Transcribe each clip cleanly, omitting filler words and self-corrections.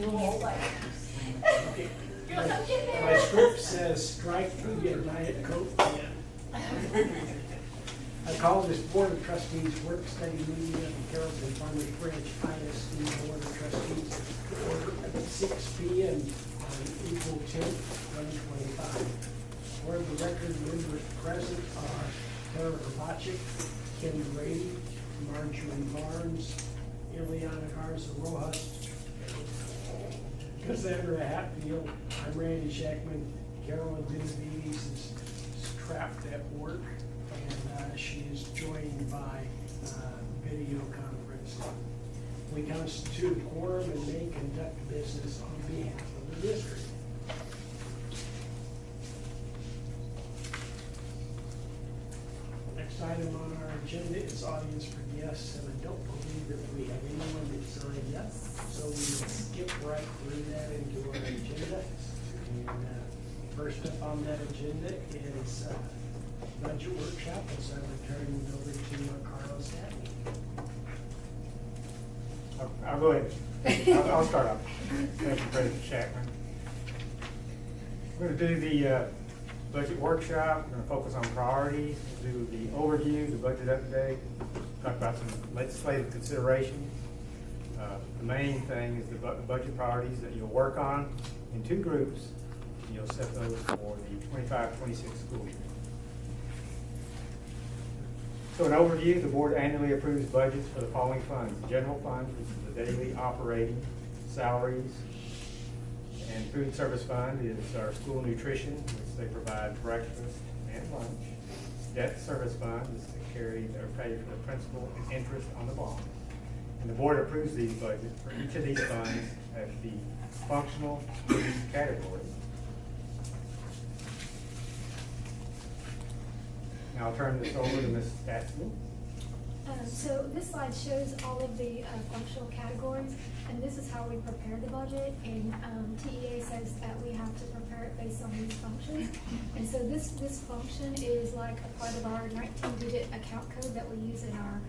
My script says strike through a Diet Coke can. I call this Board of Trustees work study meeting of the Carrollton-Farmers Branch ISD Board of Trustees to order at 6 p.m. on April 10th, 2025. For the record, members present are Tara Kravachik, Kim Brady, Marjorie Barnes, Ileana Garza Rojas, Cassandra Hatfield. I'm Randy Shackman. Carolyn Benavides is trapped at work, and she is joined by video conference. We constitute a quorum and may conduct business on behalf of the district. Next item on our agenda is audience for guests, and I don't believe that we have anyone that signed up, so we will skip right through that into our agenda. And first up on that agenda is budget workshop, and so I would turn it over to Carlos Statney. I'll go ahead. I'll start off. Thank you, President Shackman. We're going to do the budget workshop. We're going to focus on priorities. We'll do the overview, the budget update, talk about some legislative considerations. The main thing is the budget priorities that you'll work on in two groups. And you'll set those for the 25-26 school year. So an overview, the board annually approves budgets for the following funds. The general fund, which is the daily operating salaries, and food service fund is our school nutrition, which they provide breakfast and lunch. Debt service fund is to carry or pay for the principal and interest on the bonds. And the board approves these budgets for each of these funds at the functional food category. Now I'll turn this over to Ms. Statson. So this slide shows all of the functional categories, and this is how we prepare the budget. And TEA says that we have to prepare it based on these functions. And so this function is like a part of our 19-digit account code that we use in our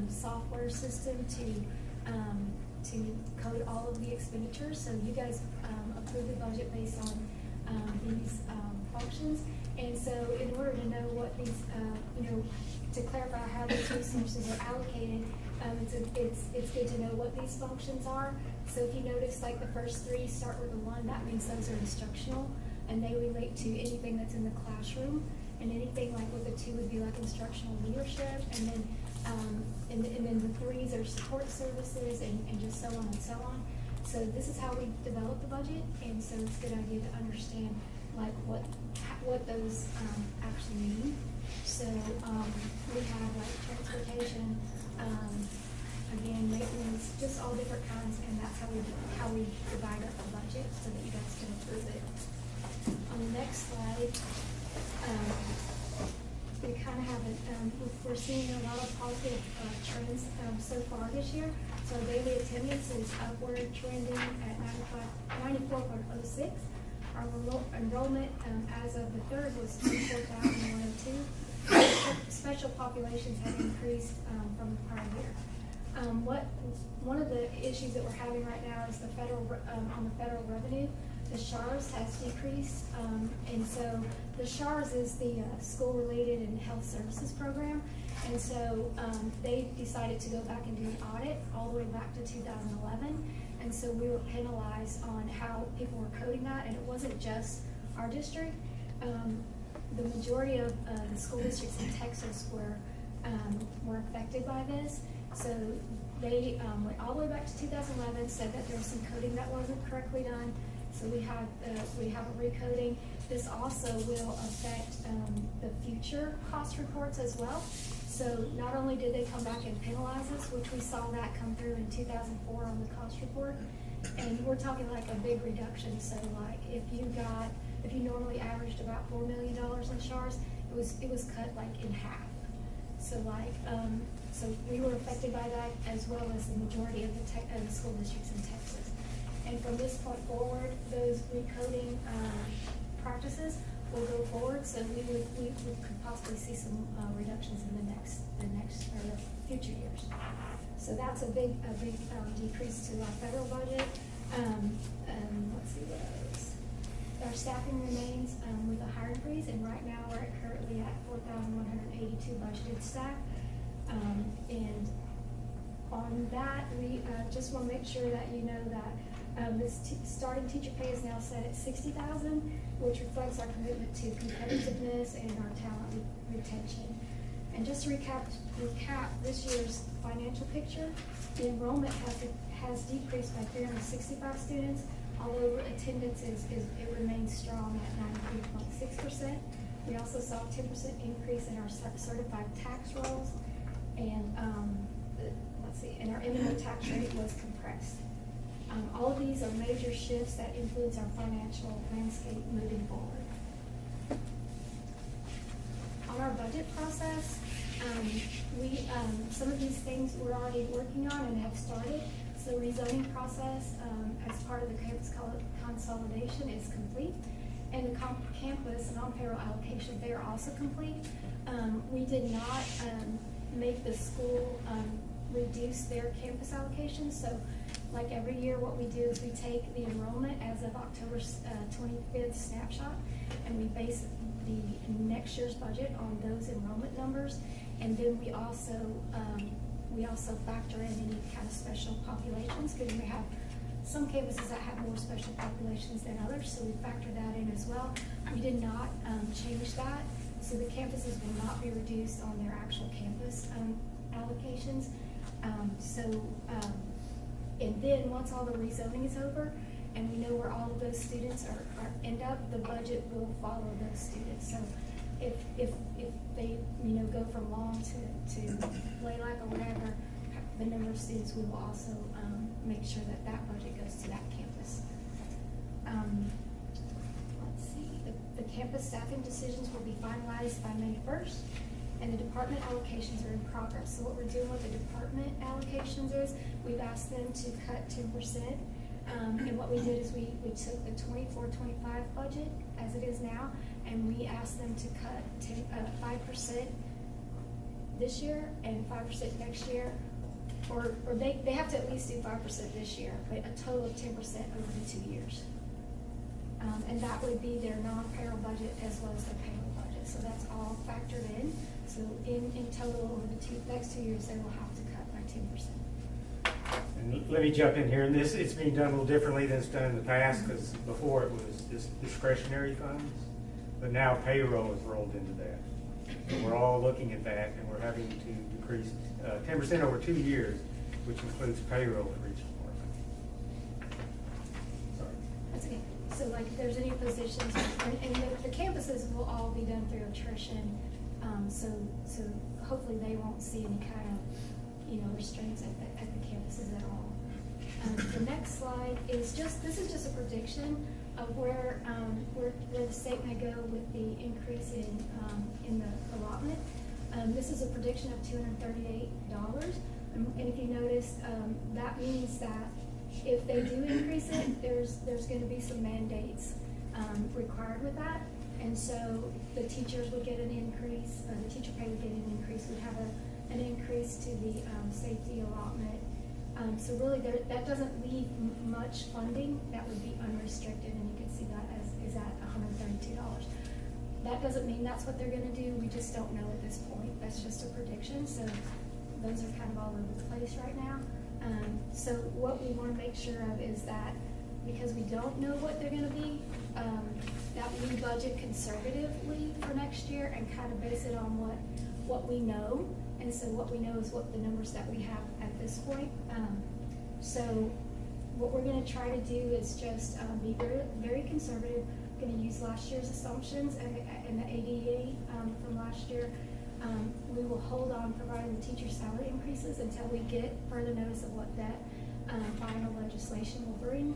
software system to code all of the expenditures. So you guys approve the budget based on these functions. And so in order to know what these, to clarify how these resources are allocated, it's good to know what these functions are. So if you notice, like the first three start with a 1, that means those are instructional, and they relate to anything that's in the classroom. And anything like with a 2 would be like instructional leadership, and then the 3s are support services, and just so on and so on. So this is how we develop the budget, and so it's a good idea to understand like what those actually mean. So we have like transportation, again, maintenance, just all different kinds, and that's how we divide up the budget so that you guys can approve it. On the next slide, we kind of have we're seeing a lot of positive trends so far this year. So daily attendance is upward trending at 94.06. Our enrollment as of the 3rd was 24,102. Special populations have increased from the prior year. One of the issues that we're having right now is the federal on the federal revenue. The SHARS has decreased, and so the SHARS is the school-related and health services program, and so they decided to go back and do an audit all the way back to 2011, and so we were penalized on how people were coding that, and it wasn't just our district. The majority of the school districts in Texas were affected by this, so they went all the way back to 2011, said that there was some coding that wasn't correctly done. So we have a recoding. This also will affect the future cost reports as well. So not only did they come back and penalize us, which we saw that come through in 2004 on the cost report, and we're talking like a big reduction. So like if you normally averaged about $4 million in SHARS, it was cut like in half. So like so we were affected by that as well as the majority of the school districts in Texas. And from this point forward, those recoding practices will go forward. So we could possibly see some reductions in the next or the future years. So that's a big decrease to our federal budget. Let's see what else. Our staffing remains, with a hiring freeze, and right now we're currently at 4,182 budgeted staff. And on that, we, just wanna make sure that you know that, this starting teacher pay is now set at 60,000, which reflects our commitment to competitiveness and our talent retention. And just to recap this year's financial picture, the enrollment has decreased by 365 students, although attendance it remains strong at 93.6%. We also saw a 10% increase in our certified tax rolls, and and our minimum tax rate was compressed. All of these are major shifts that influence our financial landscape moving forward. On our budget process, some of these things we're already working on and have started. So the rezoning process, as part of the campus consolidation is complete. And the campus and on-payroll allocation, they are also complete. We did not make the school reduce their campus allocation. So like every year, what we do is we take the enrollment as of October 25th snapshot, and we base the next year's budget on those enrollment numbers. And then we also factor in any kind of special populations, because we have some campuses that have more special populations than others, so we factor that in as well. We did not change that, so the campuses will not be reduced on their actual campus allocations. And then once all the rezoning is over, and we know where all of those students end up, the budget will follow those students. So if they go from Long to Laylock or whatever, the number of students, we will also make sure that budget goes to that campus. Let's see, the campus staffing decisions will be finalized by May 1st, and the department allocations are in progress. So what we're doing with the department allocations is we've asked them to cut 10%. And what we did is we took the 24-25 budget as it is now, and we asked them to cut 5% this year and 5% next year, or they have to at least do 5% this year, but a total of 10% over the 2 years. And that would be their non-payroll budget as well as their payroll budget. So that's all factored in. So in total over the next 2 years, they will have to cut by 10%. And let me jump in here, and it's being done a little differently than it's done in the past, because before it was just discretionary funds, but now payroll is rolled into that. So we're all looking at that, and we're having to decrease 10% over 2 years, which includes payroll for each department. Sorry. That's okay. So like if there's any positions, and the campuses will all be done through attrition, so hopefully they won't see any kind of restraints at the campuses at all. The next slide is this is just a prediction of where the state may go with the increase in the allotment. This is a prediction of $238. And if you notice, that means that if they do increase it, there's going to be some mandates required with that. And so the teachers would get an increase, the teacher pay would get an increase, we'd have an increase to the safety allotment. So really that doesn't leave much funding that would be unrestricted, and you can see that is at $132. That doesn't mean that's what they're gonna do, we just don't know at this point. That's just a prediction, so those are kind of all over the place right now. So what we wanna make sure of is that, because we don't know what they're gonna be, that we budget conservatively for next year and kind of base it on what we know. And so what we know is what the numbers that we have at this point. So what we're gonna try to do is just be very, very conservative. We're gonna use last year's assumptions and the ADA from last year. We will hold on providing the teacher salary increases until we get further notice of what that final legislation will bring.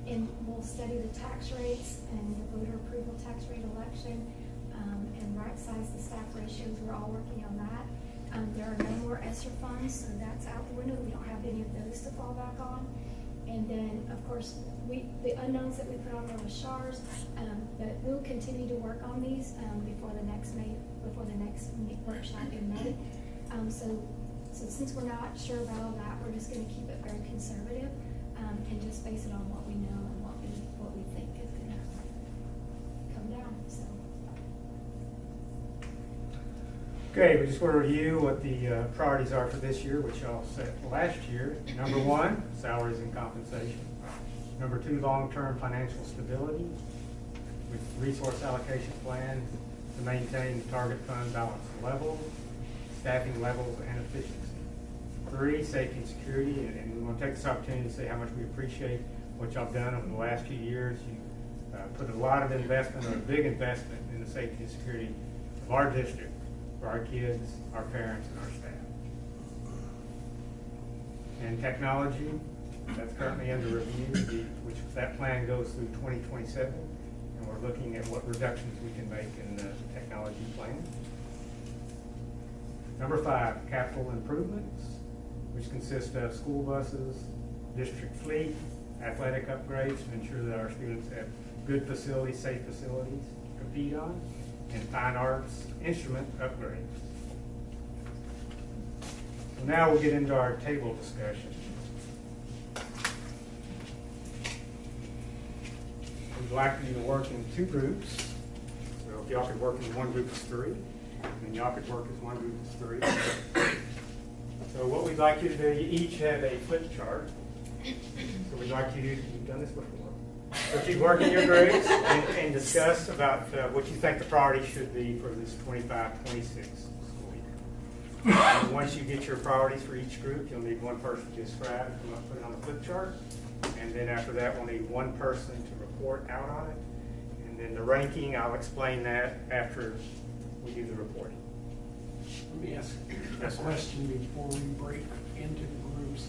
And we'll study the tax rates and the voter approval tax rate election, and right-size the staff ratios. We're all working on that. There are no more ESSER funds, so that's out the window. We don't have any of those to fall back on. And then, of course, the unknowns that we put on there was SHARs, but we'll continue to work on these before the next workshop in May. So since we're not sure about all that, we're just going to keep it very conservative. and just base it on what we know and what we think is gonna come down, so. Okay, we just want to review what the priorities are for this year, which y'all set last year. Number 1, salaries and compensation. Number 2, long-term financial stability with resource allocation plan to maintain the target fund balance level, staffing levels, and efficiency. 3, safety and security, and we want to take this opportunity to say how much we appreciate what y'all done over the last few years. You put a lot of investment, or a big investment, in the safety and security of our district, for our kids, our parents, and our staff. And technology, that's currently under review, which that plan goes through 2027, and we're looking at what reductions we can make in the technology plan. Number 5, capital improvements, which consist of school buses, district fleet, athletic upgrades to ensure that our students have good facilities, safe facilities to compete on, and fine arts instrument upgrades. So now we'll get into our table discussion. We'd like you to work in 2 groups. So if y'all could work in one group of 3, and y'all could work as one group of 3. So what we'd like you to do, you each have a flip chart. So we'd like you to, you've done this before. So if you work in your groups and discuss about what you think the priorities should be for this 25-26 school year. And once you get your priorities for each group, you'll need one person to describe it, come up, put it on the flip chart. And then after that, we'll need one person to report out on it. And then the ranking, I'll explain that after we do the reporting. Let me ask a Yes, sir. question before we break into the groups.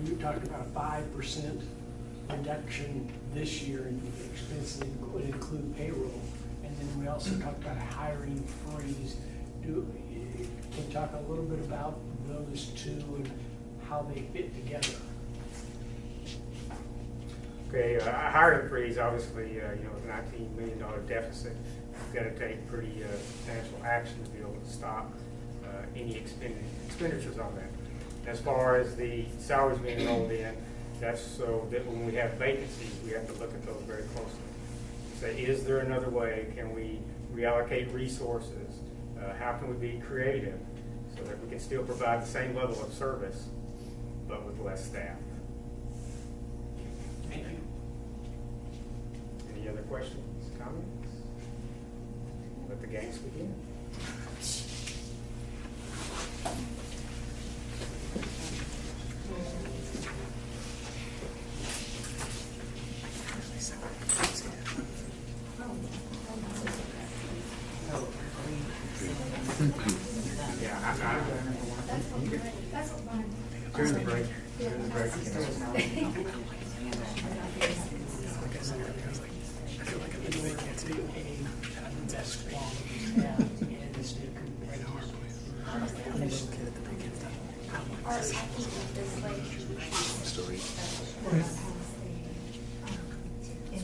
We talked about a 5% reduction this year in expenses, would include payroll, and then we also talked about a hiring freeze. Can you talk a little bit about those 2 and how they fit together? Okay, a hiring freeze, obviously, with a $19 million deficit, we've got to take pretty substantial action to be able to stop any expenditures on that. As far as the salaries being rolled in, that's so that when we have vacancies, we have to look at those very closely. Say, is there another way? Can we reallocate resources? How can we be creative so that we can still provide the same level of service, but with less staff? Thank you. Any other questions, comments? Let the games begin. Yeah, I'm not. That's what mine. During the break. During the break.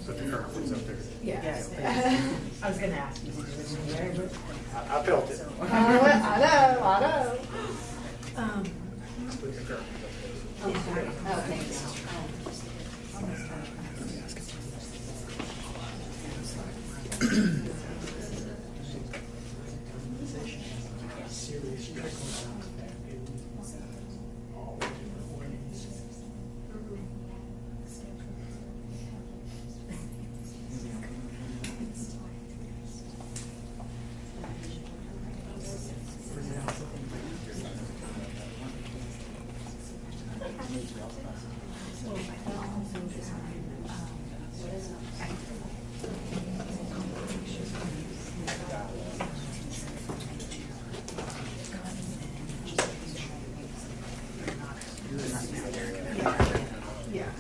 Put the current ones up there. Yes. I was gonna ask you. I felt it. I know. Put the current ones up there. Oh, sorry. Oh, thanks. Serious trickle down in all different ways. Yeah.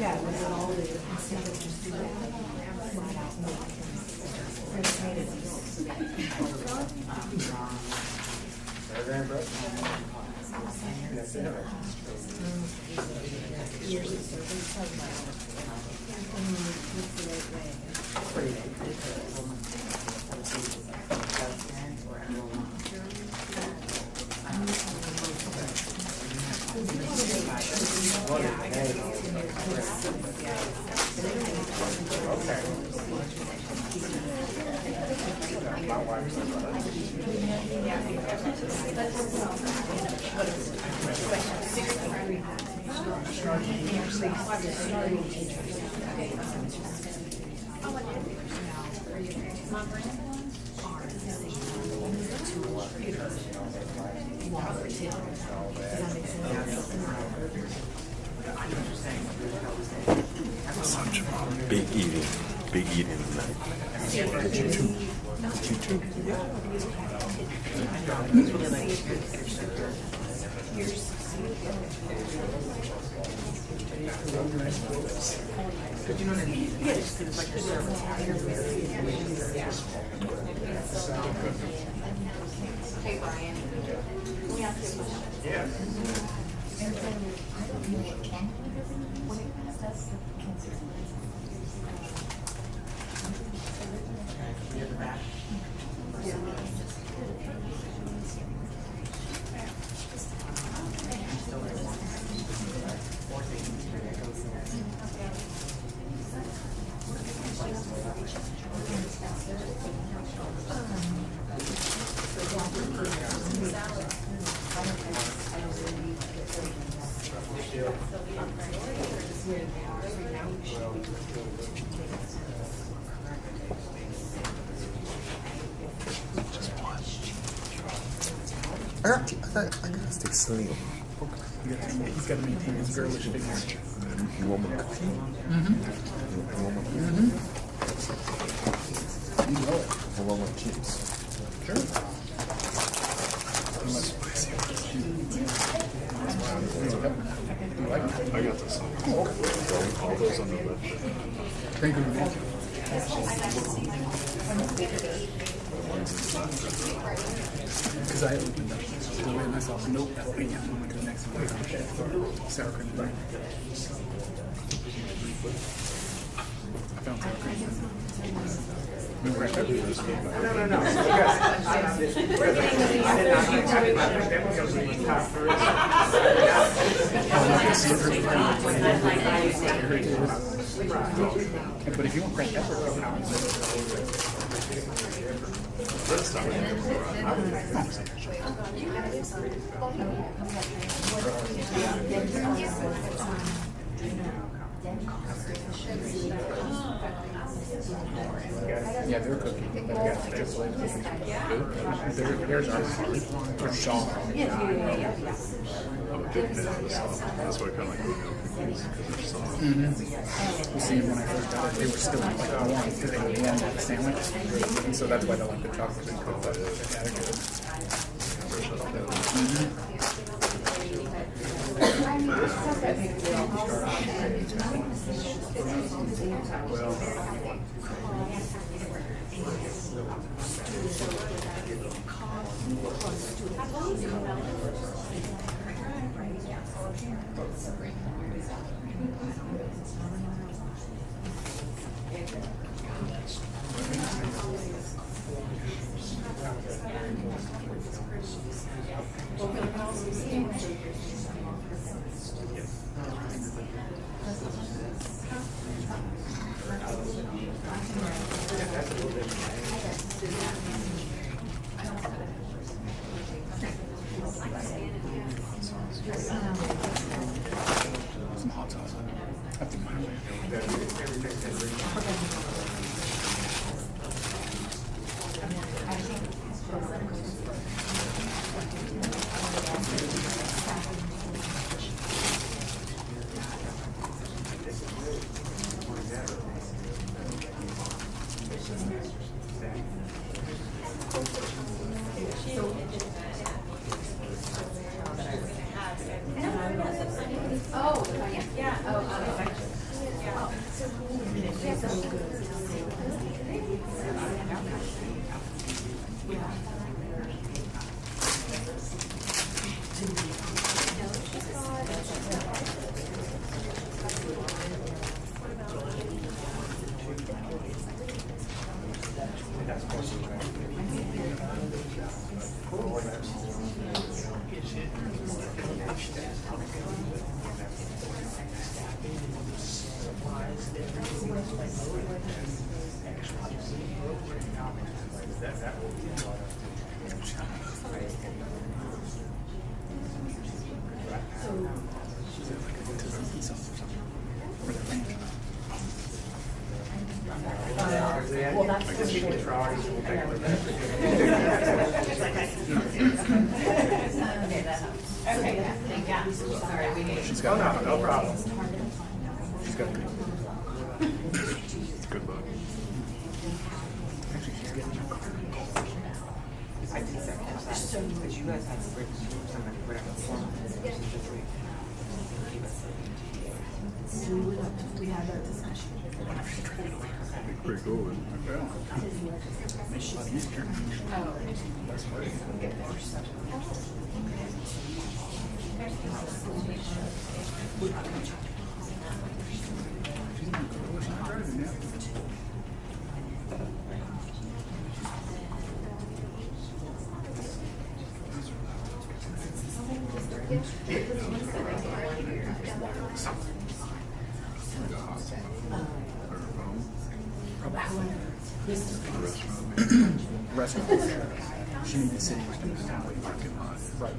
Yeah, was it all the instead of just doing that, flat out no. Just made it easy. Paragraph, bro? That's it. years of service. Big eating tonight. Did you too? Did you too? But you know what I mean? Yeah, just it's like your service. Hey, Brian. Can we ask you a question? Yes. Near the back. I got to stay slim. He's got to maintain his girlish figure. You want my cookie? You want my cookie? You know it. I want my chips. Sure. You like it? I got this. All those on the left. Thank you. Because I opened up the way and I saw nope, jalapeno. I'm like, the next one. Sour cream and onion. I found sour cream. No red pepper. But if you want red pepper, yeah, they're cooking. But yeah, they're cooking. Theirs are hard. They're soft. That's why I kind of like cookies because they're soft. You see, when I first got it, they were still like warm because they were warm like a sandwich. And so that's why they like the chocolate. Yeah, they're good. Some hot sauce. I think mine. That will be brought up Well, that's I guess you can try, so we'll take a look at Okay, that helps. Okay, thank you. Sorry, we need. She's Oh, got no, no problem. She's got good luck. Actually, she's getting her car. I did second that, because you guys had scripts for somebody, whatever form. We had that discussion. Pretty cool. Well, Makes it a lot easier. That's right. She's not driving yet. Restaurant. She needs to sit in the parking lot. Right.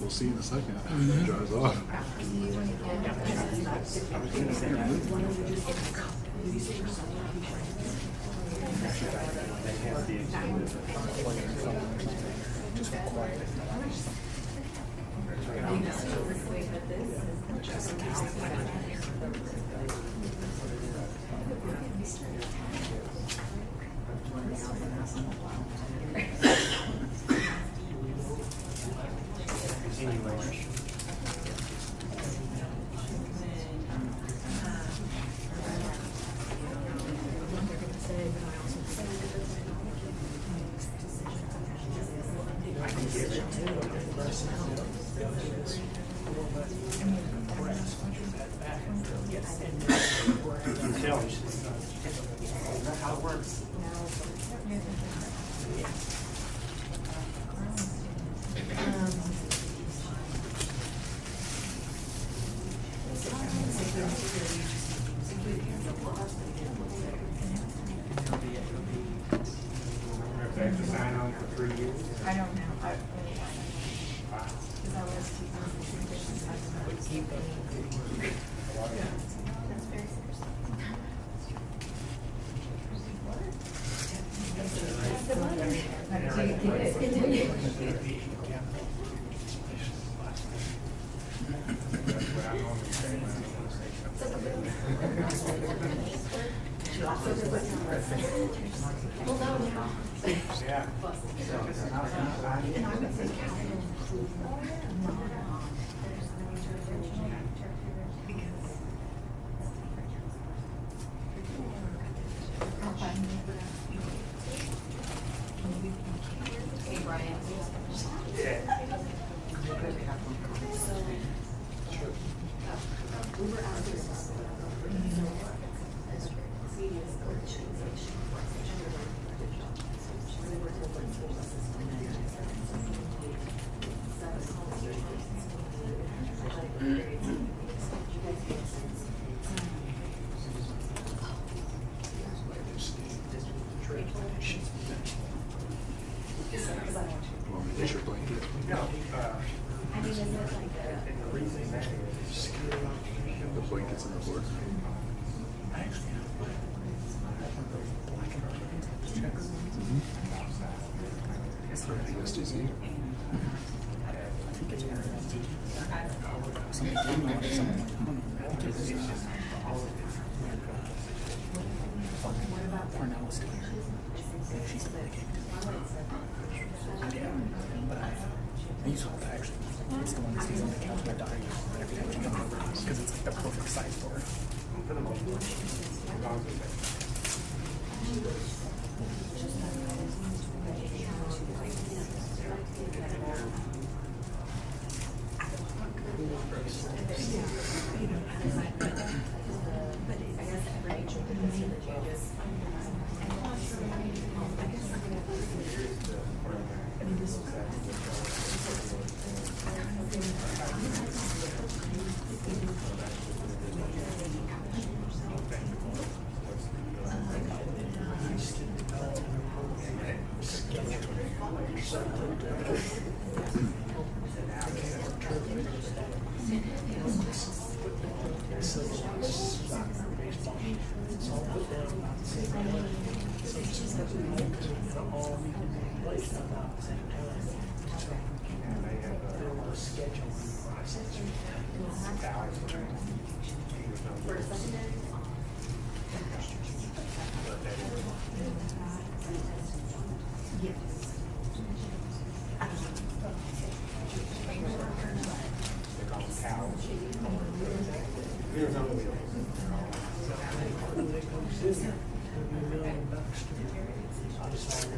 we'll see in a second. Drives off. How it works. If they have to sign on for 3 years. I don't know. Because I was 2002. That's very Yeah. Hey, Brian. Want me to get your blanket? No, and the reason that is, The blankets on the floor. ISD. I use all that actually. It's the one that stays on the couch. My daughter uses it every time she comes over because it's like the perfect size for her. for the most part, as long as it's all meeting in place about the same time. And they have They're on a scheduling process. hours. They call them cows. There's no wheels. When they go soon, it'll be $1 million to decide.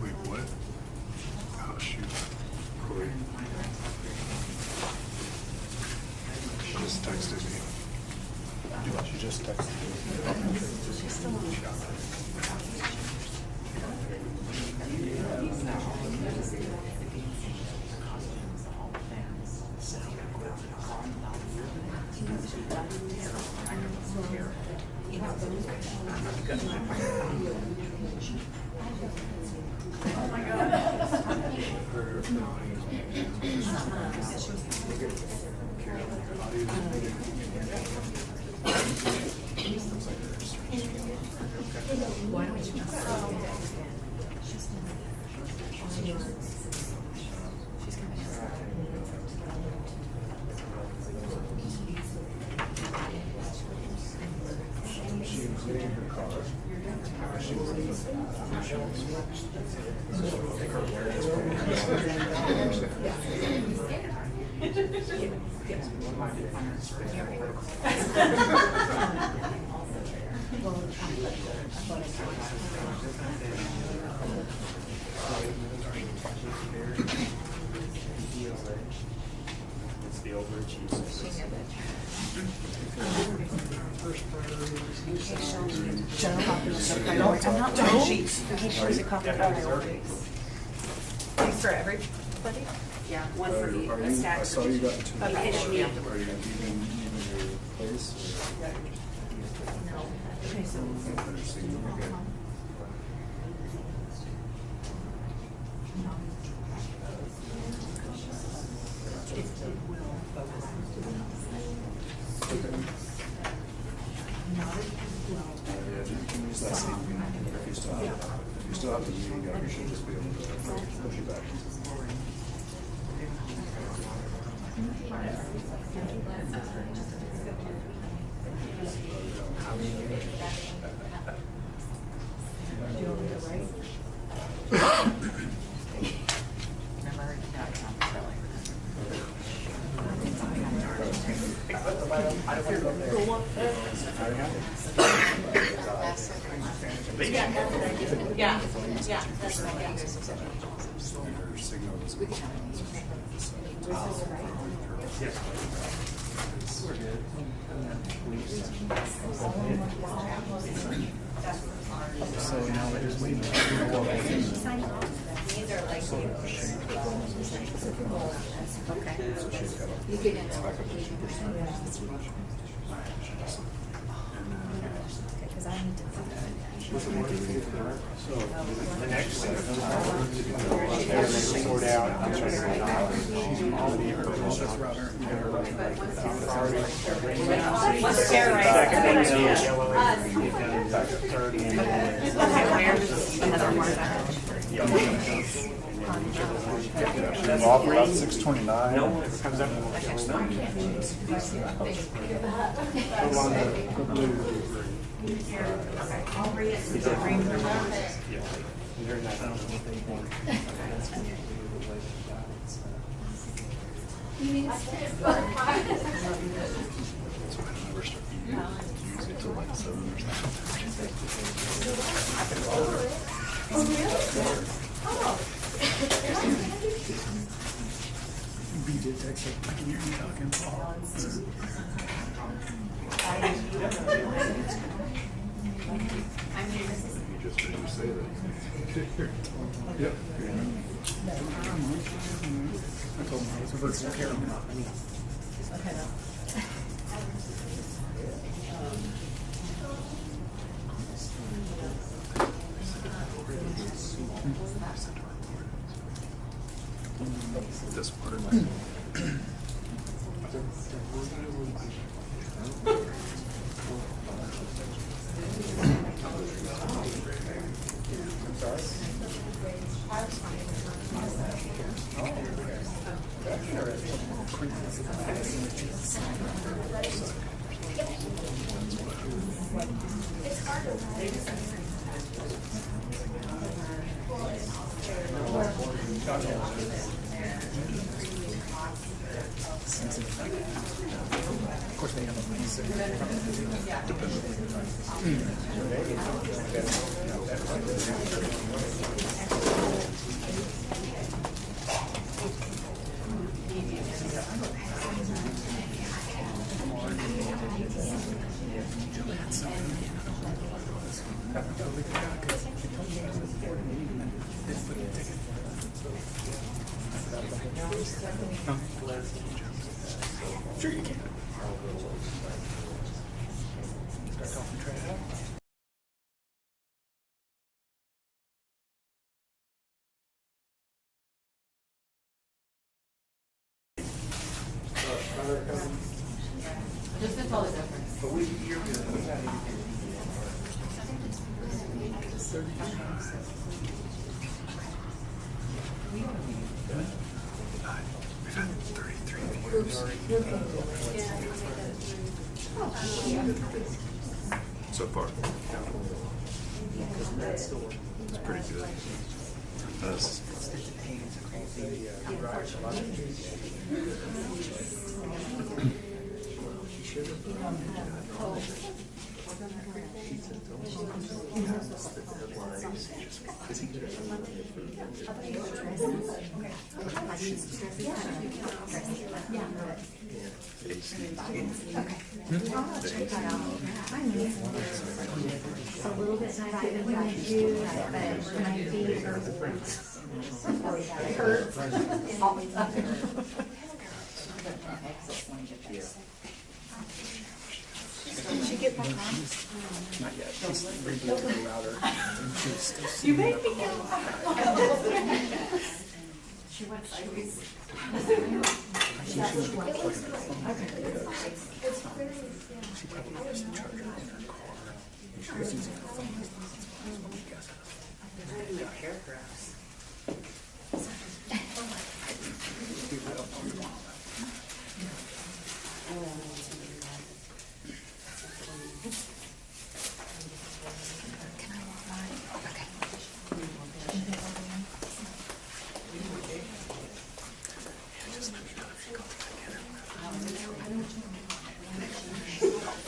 Wait, what? Oh, shoot. Chloe. She just texted me. She just texted It's the overachievers. First priority is General copies of priorities. I'm not doing sheets. In case there's a copy of priorities. These for everybody? Yeah, one for Are the you, stack. I saw you got two. Are you Are you leaving your place? No. Okay, so. Okay. Yeah, you can use that same thing if you still have it. If you still have the meeting, you should just be able to push it back. Remember, no, it's not selling. Yeah, that's right, yeah. Your signal is. So now we're just waiting. These are like. Okay. You could enter. Because I need to. So the next step, everything sort out. Let's share right. Second one is yellow. You've done third and Another one. Off about 6:29. no one ever comes up and wants to go in. Go on the blue. I'll read it. Is it green or red? Yeah. They're in that. That's why I don't ever start eating. Use it till like 7 or something. You did text her. I can hear you talking. You just heard you say that. Yep. I told him I was reversing Carol. This part. Of course, they have a mindset. Sure you can. Start talking trash. Just to tell the difference. We've had 33 views. So far. It's pretty good. That's It's a little bit nicer than what I do, but my feet hurt all the time. Did she get back on? Not yet. She's rebooting router. She's still You seeing made that me call. go. She went sideways. She probably has the charger in her car. She was using her phone as well. I guess. Paragraphs.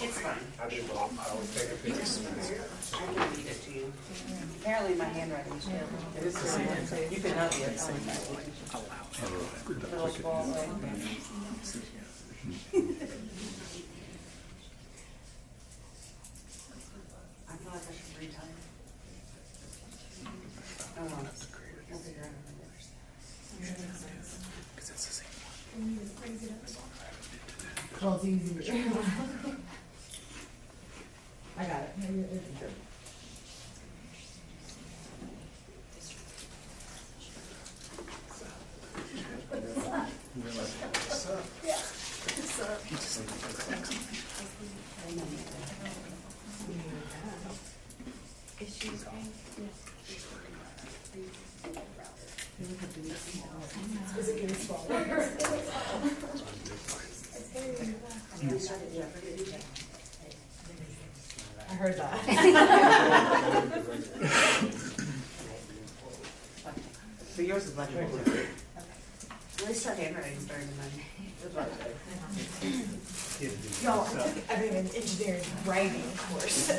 It's fine. I do, but I would take a picture. I can read it to you. Apparently my handwriting's terrible. It is the same. You can help it. Little small way. I feel like I should retire. Oh, well. We'll figure out another. Because it's the same one. Well, it's easy. I got it. Is she okay? I heard that. So yours is legible. At least her handwriting's better than mine. Y'all, I took an engineering writing course. I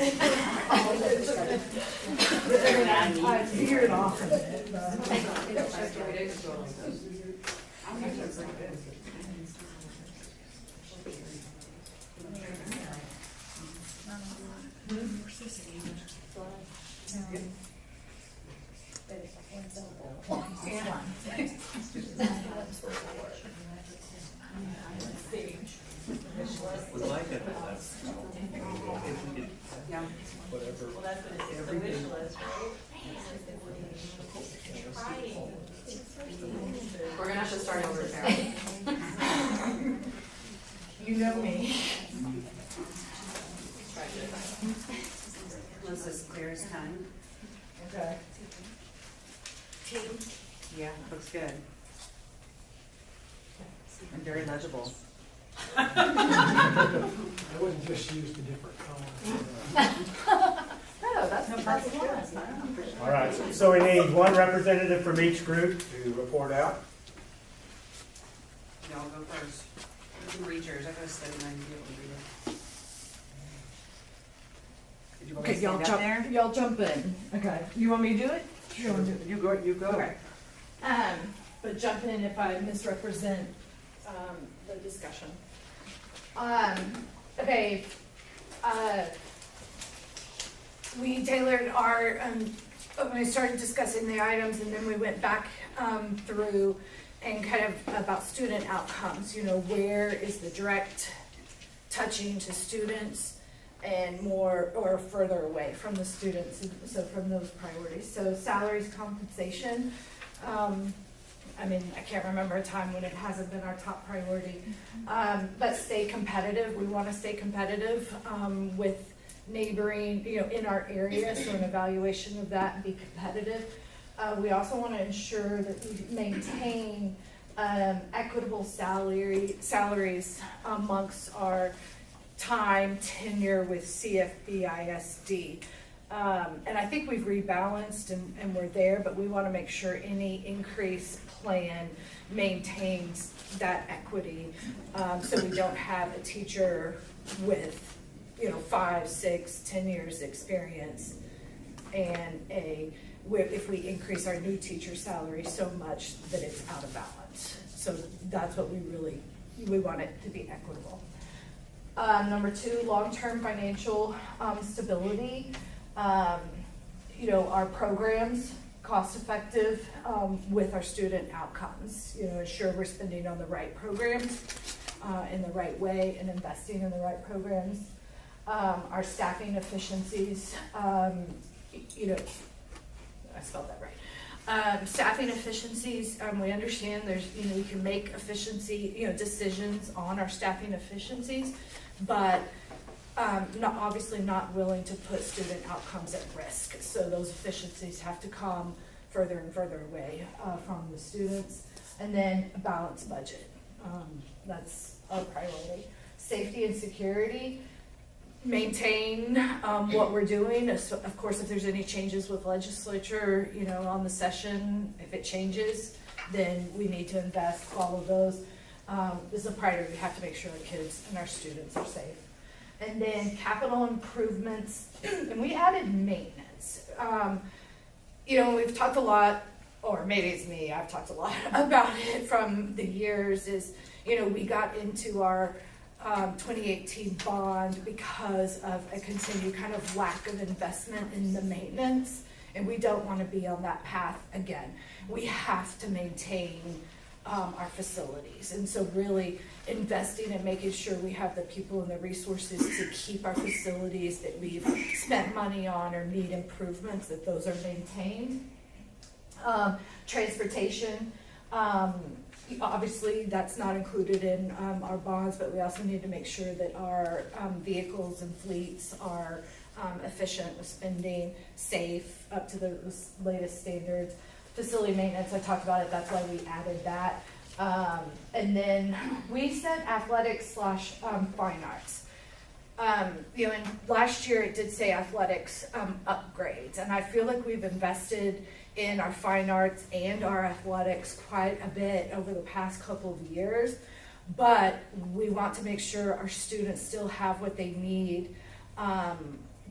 veered off of it, but. I'm pretty good. But it's one syllable. Would like it, but that's, if we could, Yeah. whatever. Well, that's what it is, the wish list, right? We're gonna have to start over, Sarah. You know me. Was as clear as time? Okay. Yeah, looks good. And very legible. I wouldn't just use the different colors. No, that's good. All right, so we need one representative from each group to report out. Y'all go first. You can read yours. I gotta study mine to be able to read it. Did you want me Okay, to stand up there? y'all jump in. Okay, you want me to do it? You want me to do it? You go. Okay. But jump in if I misrepresent, the discussion. Okay, we tailored our, when I started discussing the items, and then we went back, through and kind of about student outcomes, where is the direct touching to students and more or further away from the students, so from those priorities. So salaries, compensation, I can't remember a time when it hasn't been our top priority. But stay competitive, we wanna stay competitive, with neighboring, in our area, so an evaluation of that and be competitive. We also wanna ensure that we maintain, equitable salaries amongst our time tenure with CFB ISD. And I think we've rebalanced and we're there, but we want to make sure any increase plan maintains that equity. So we don't have a teacher with, 5, 6, 10 years experience and if we increase our new teacher salary so much that it's out of balance. So that's what we want it to be equitable. Number 2, long-term financial stability. Our programs, cost-effective with our student outcomes. Ensure we're spending on the right programs in the right way and investing in the right programs. Our staffing efficiencies, I spelled that right. Staffing efficiencies, we understand there's, we can make efficiency, decisions on our staffing efficiencies, but obviously not willing to put student outcomes at risk. So those efficiencies have to come further and further away from the students. And then a balanced budget. That's our priority. Safety and security, maintain what we're doing. Of course, if there's any changes with legislature, on the session, if it changes, then we need to invest, follow those. This is a priority. We have to make sure our kids and our students are safe. And then capital improvements, and we added maintenance. We've talked a lot, or maybe it's me, I've talked a lot about it from the years is, we got into our 2018 bond because of a continued kind of lack of investment in the maintenance, and we don't want to be on that path again. We have to maintain our facilities, and so really investing and making sure we have the people and the resources to keep our facilities that we've spent money on or need improvements, that those are maintained. Transportation, obviously that's not included in our bonds, but we also need to make sure that our vehicles and fleets are efficient with spending, safe, up to the latest standards. Facility maintenance, I talked about it, that's why we added that. And then we said athletics / fine arts. And last year it did say athletics upgrades, and I feel like we've invested in our fine arts and our athletics quite a bit over the past couple of years, but we want to make sure our students still have what they need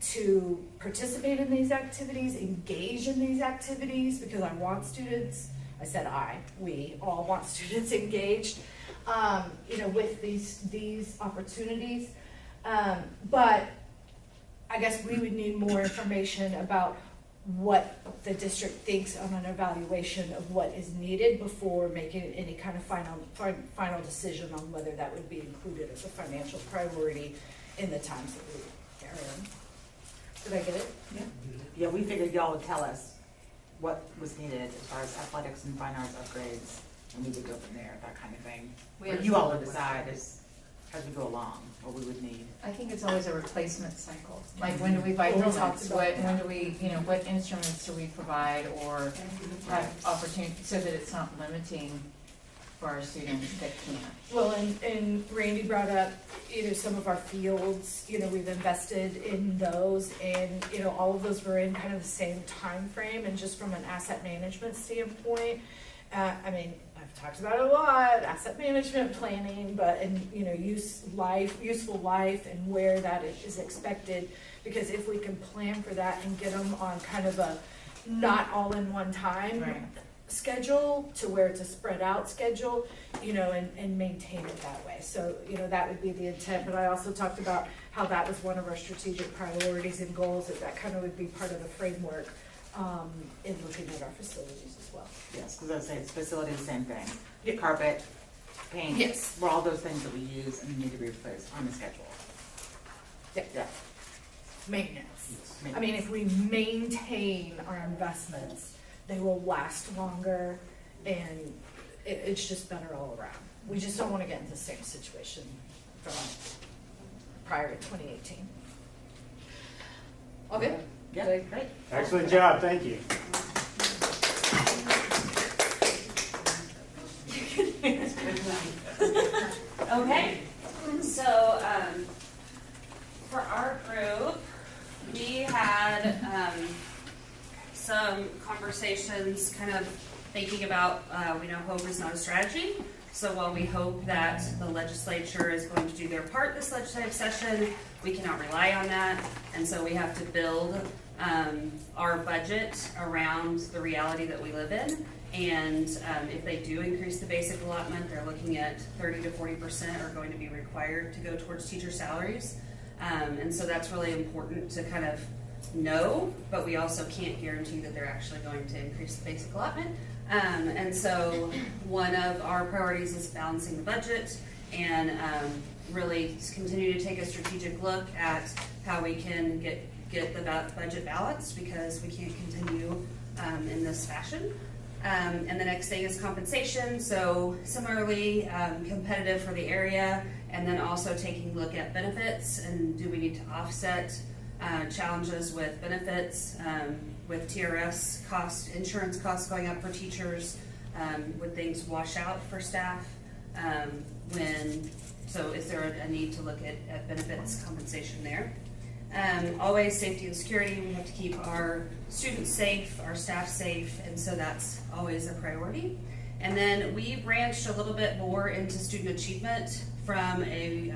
to participate in these activities, engage in these activities, because I want students, we all want students engaged, with these opportunities. But I guess we would need more information about what the district thinks on an evaluation of what is needed before making any kind of final decision on whether that would be included as a financial priority in the times that we are in. Did I get it? Yeah, we figured y'all would tell us what was needed as far as athletics and fine arts upgrades, and we would go from there, that kind of thing. But you all would decide as we go along, what we would need. I think it's always a replacement cycle. Like, when do we buy helmets? When do we, what instruments do we provide or have opportunity, so that it's not limiting for our students that can't. Well, and Randy brought up, some of our fields, we've invested in those, and, all of those were in kind of the same time frame. And just from an asset management standpoint, I've talked about it a lot, asset management planning, useful life and where that is expected. Because if we can plan for that and get them on kind of a not all in one time schedule to where it's a spread out schedule, and maintain it that way. So, that would be the intent. But I also talked about how that was one of our strategic priorities and goals, that kind of would be part of the framework in looking at our facilities as well. Yes, because I was saying, it's facility, the same thing. Yep. Carpet, paint, Yes. were all those things that we use and need to be replaced on the schedule. Yeah. Maintenance. If we maintain our investments, they will last longer, and it's just better all around. We just don't want to get into the same situation from prior to 2018. All good? Yeah, great. Excellent job, thank you. Okay, so for our group, we had some conversations kind of thinking about, we know hope is not a strategy. So while we hope that the legislature is going to do their part this legislative session, we cannot rely on that. And so we have to build our budget around the reality that we live in. And if they do increase the basic allotment, they're looking at 30 to 40% are going to be required to go towards teacher salaries. And so that's really important to kind of know, but we also can't guarantee that they're actually going to increase the basic allotment. And so one of our priorities is balancing the budget and really continue to take a strategic look at how we can get the budget balanced, because we can't continue in this fashion. And the next thing is compensation. So similarly, competitive for the area, and then also taking a look at benefits, and do we need to offset challenges with benefits, with TRS costs, insurance costs going up for teachers, would things wash out for staff? So is there a need to look at benefits compensation there? Always safety and security. We have to keep our students safe, our staff safe, and so that's always a priority. And then we branched a little bit more into student achievement from a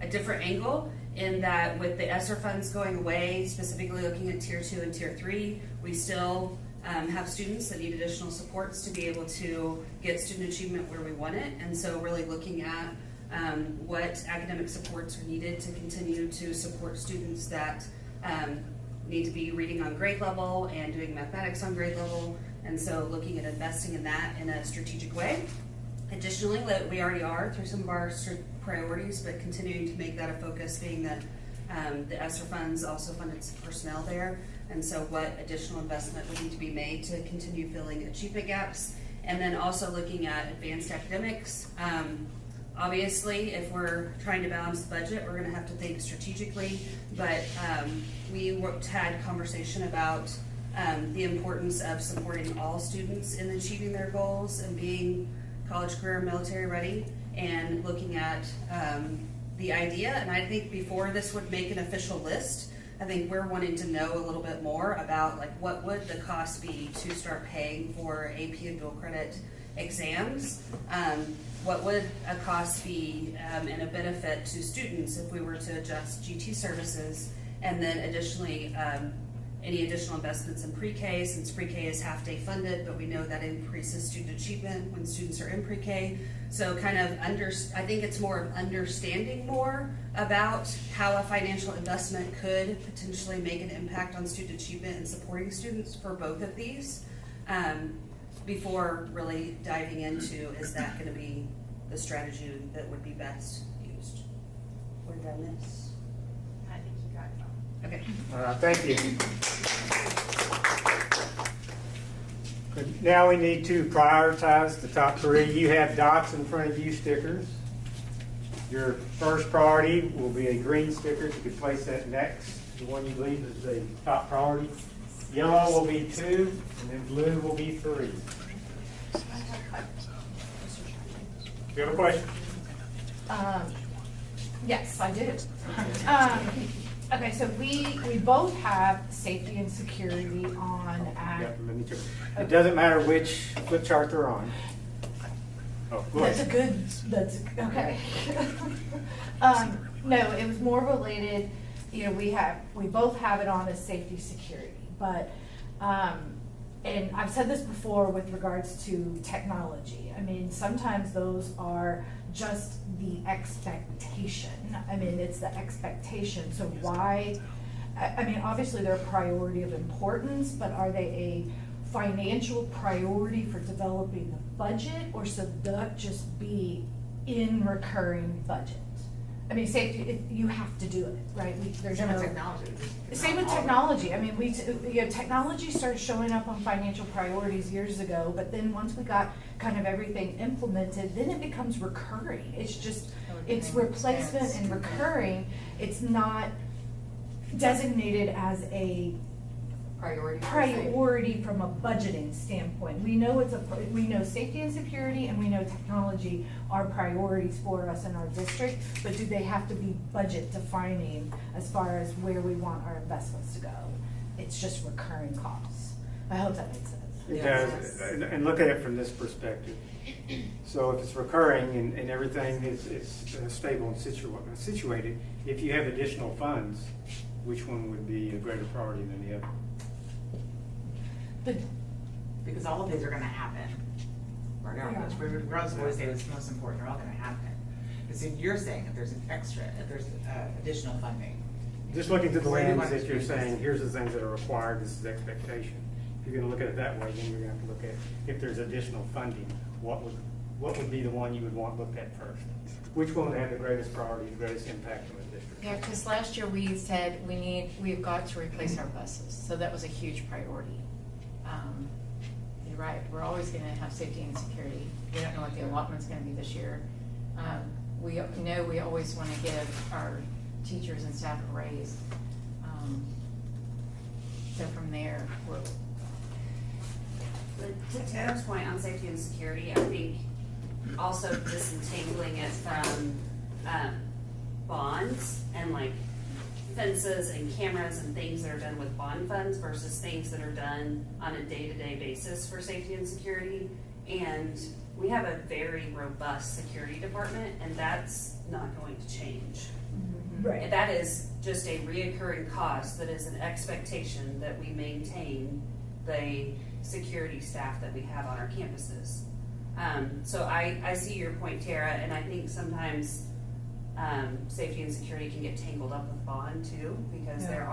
different angle, in that with the ESSER funds going away, specifically looking at Tier 2 and Tier 3, we still have students that need additional supports to be able to get student achievement where we want it. And so really looking at what academic supports are needed to continue to support students that need to be reading on grade level and doing mathematics on grade level. And so looking at investing in that in a strategic way. Additionally, we already are through some of our priorities, but continuing to make that a focus, being that the ESSER funds also funded some personnel there. And so what additional investment would need to be made to continue filling achievement gaps. And then also looking at advanced academics. Obviously, if we're trying to balance the budget, we're going to have to think strategically, but we had conversation about the importance of supporting all students in achieving their goals and being college, career, military ready, and looking at the idea. And I think before this would make an official list, I think we're wanting to know a little bit more about what would the cost be to start paying for AP and dual credit exams. What would a cost be and a benefit to students if we were to adjust GT services? And then additionally, any additional investments in pre-K, since pre-K is half-day funded, but we know that increases student achievement when students are in pre-K. So kind of I think it's more of understanding more about how a financial investment could potentially make an impact on student achievement and supporting students for both of these, before really diving into, is that gonna be the strategy that would be best used? What did I miss? I think you got it. Okay. Thank you. Now we need to prioritize the top three. You have dots in front of you, stickers. Your first priority will be a green sticker. You can place that next. The one you leave is the top priority. Yellow will be 2, and then blue will be 3. Do you have a question? Yes, I do. Okay, so we both have safety and security on Yeah, at, let me check. It doesn't matter which flip chart they're on. Oh, go that's a ahead. good, okay. No, it was more related, you know, we both have it on as safety security, but, and I've said this before with regards to technology. I mean, sometimes those are just the expectation. I mean, it's the expectation. So why, I mean, obviously they're a priority of importance, but are they a financial priority for developing the budget, or should that just be in recurring budget? I mean, safety, you have to do it, right? There's Same with no- technology. Same with technology. I mean, technology started showing up on financial priorities years ago, but then once we got kind of everything implemented, then it becomes recurring. It's just, it's replacement and recurring. It's not designated as a priority from a budgeting standpoint. We know we know safety and security, and we know technology are priorities for us in our district, but do they have to be budget defining as far as where we want our investments to go? It's just recurring costs. I hope that makes sense. It does, and look at it from this perspective. So if it's recurring and everything is stable and situated, if you have additional funds, which one would be a greater priority than the other? Because all of these are gonna happen. Regardless of what is most important, they're all gonna happen. But see, you're saying if there's an extra, if there's additional funding. Just looking through the Where do you lens want that it you're to be? saying, here's the things that are required, this is expectation. If you're gonna look at it that way, then you're gonna have to look at, if there's additional funding, what would be the one you would want looked at first? Which one would have the greatest priority, the greatest impact on the district? Yeah, because last year we said we've got to replace our buses, so that was a huge priority. You're right, we're always gonna have safety and security. We don't know what the allotment's gonna be this year. We know we always wanna give our teachers and staff a raise. So from there, But to Tara's point on safety and security, I think also disentangling it from bonds and like fences and cameras and things that are done with bond funds versus things that are done on a day-to-day basis for safety and security. And we have a very robust security department, and that's not going to change. Right. And that is just a reoccurring cost that is an expectation that we maintain the security staff that we have on our campuses. So I see your point, Tara, and I think sometimes safety and security can get tangled up with bond too, because there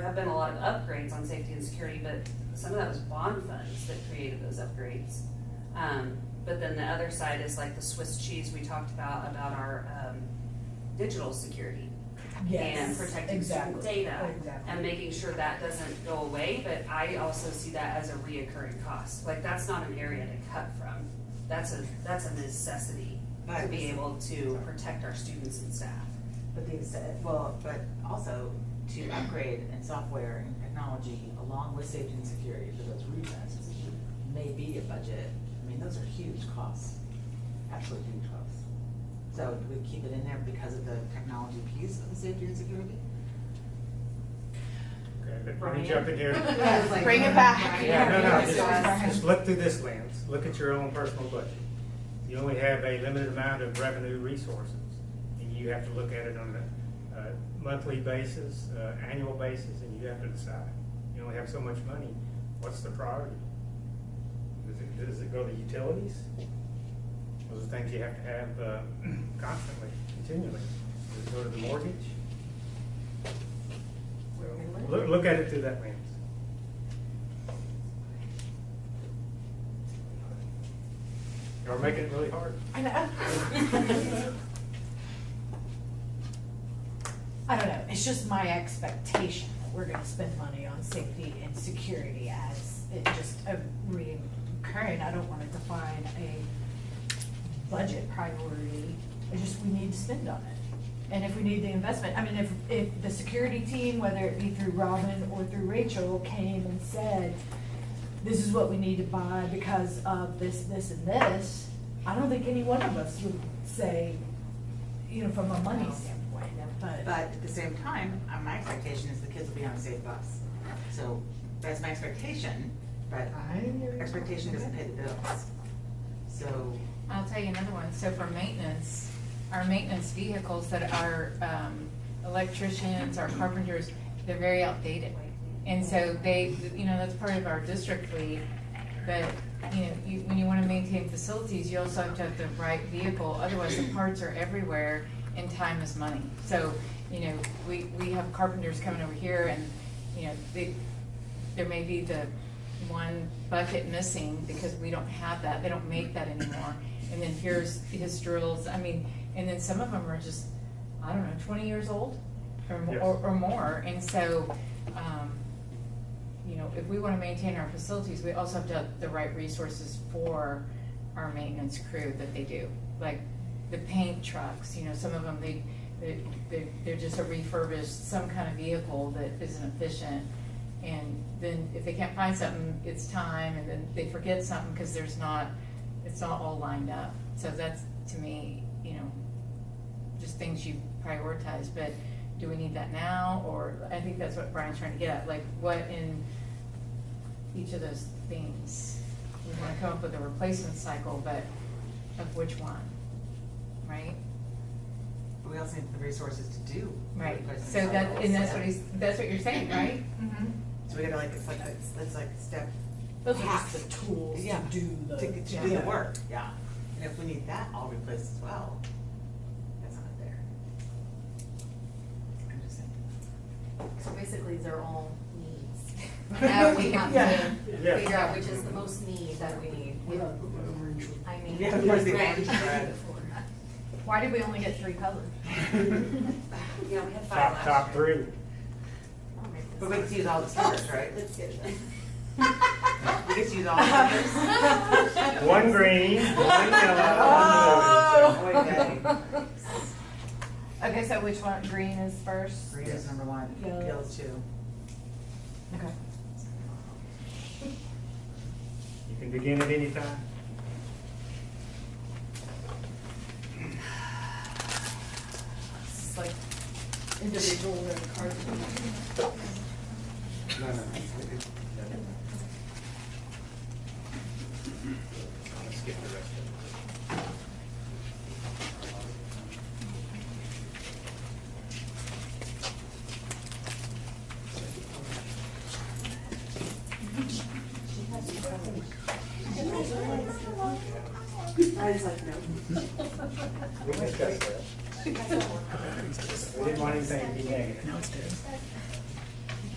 have been a lot of upgrades on safety and security, but some of that was bond funds that created those upgrades. But then the other side is like the Swiss cheese we talked about our digital security. Yes, And protecting student exactly. data and making sure that doesn't go away, but I also see that as a reoccurring cost. Like, that's not an area to cut from. That's a necessity to be able to protect our students and staff. But they said, but also to upgrade in software and technology along with safety and security for those reasons may be a budget. I mean, those are huge costs, absolutely huge costs. So do we keep it in there because of the technology piece of the safety and security? Okay, let me jump in here. Bring it back. Yeah, no, just look through this lens. Look at your own personal budget. You only have a limited amount of revenue resources, and you have to look at it on monthly basis, annual basis, and you have to decide. You only have so much money. What's the priority? Does it go to utilities? Those are things you have to have constantly, continually. Does it go to the mortgage? So look at it through that lens. You're making it really hard. I know. I don't know, it's just my expectation that we're gonna spend money on safety and security as it just a recurring. I don't wanna define a budget priority, it's just we need to spend on it. And if we need the investment, I mean, if the security team, whether it be through Robin or through Rachel, came and said, this is what we need to buy because of this, this, and this, I don't think any one of us would say, you know, from a money standpoint, But at the same time, my expectation is the kids will be on a safe bus. So that's my expectation, but expectation doesn't pay the bills. So, I'll tell you another one. So for maintenance, our maintenance vehicles that are electricians, our carpenters, they're very outdated. And so they, you know, that's part of our district fleet. But, you know, when you want to maintain facilities, you also have to have the right vehicle. Otherwise, the parts are everywhere and time is money. So, you know, we have carpenters coming over here and, you know, there may be the one bucket missing because we don't have that. They don't make that anymore. And then here's his drills. I mean, and then some of them are just, I don't know, 20 years old or more. And so, you know, if we want to maintain our facilities, we also have to have the right resources for our maintenance crew that they do. Like the paint trucks, you know, some of them, they're just a refurbished, some kind of vehicle that isn't efficient. And then if they can't find something, it's time, and then they forget something because it's not all lined up. So that's, to me, you know, just things you prioritize. But do we need that now? Or I think that's what Brian's trying to get at. Like, what in each of those things? We want to come up with a replacement cycle, but of which one, right? we also need the resources to do. Right, replacement so that, cycles. and that's what you're saying, right? Mm-hmm. So we gotta like, it's like step Those are half. just the tools Yeah, to do the. to do the work, yeah. And if we need that all replaced as well, that's not there. I'm just saying. So basically, they're all needs. Now we have Yeah. to figure out which is the most need that we need. I mean. Yeah, of course, the right. orange thread. Why did we only get 3 colors? Yeah, we had 5 last Top year. 3. But we get to use all the stickers, right? Let's get it. We get to use all the stickers. One green, one yellow, Oh, one blue. okay. Okay, so which one, green is first? Green is number 1, Yellow. yellow's 2. Okay. You can begin at any time. It's like individual and cards. No. Let's skip the rest of it. I was like, no. We discussed that. We didn't want anything to be negative. No, it's good.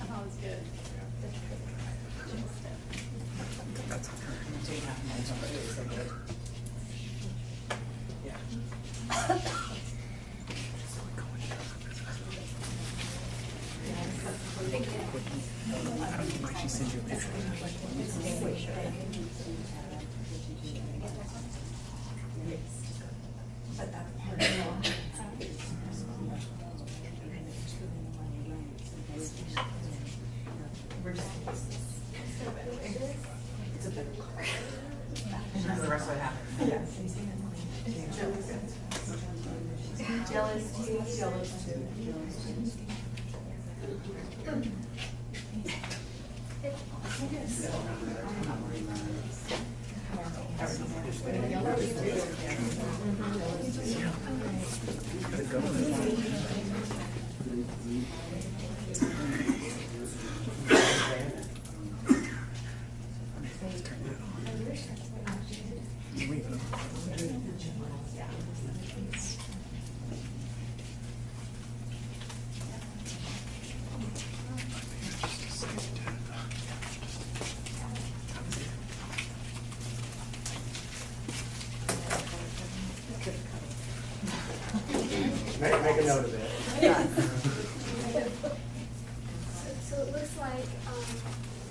Oh, it's good. I don't know why she sends you a picture. And the rest of it happens. Yes. Jealous too. I wish that's what I did. Make a note of that. So it looks like,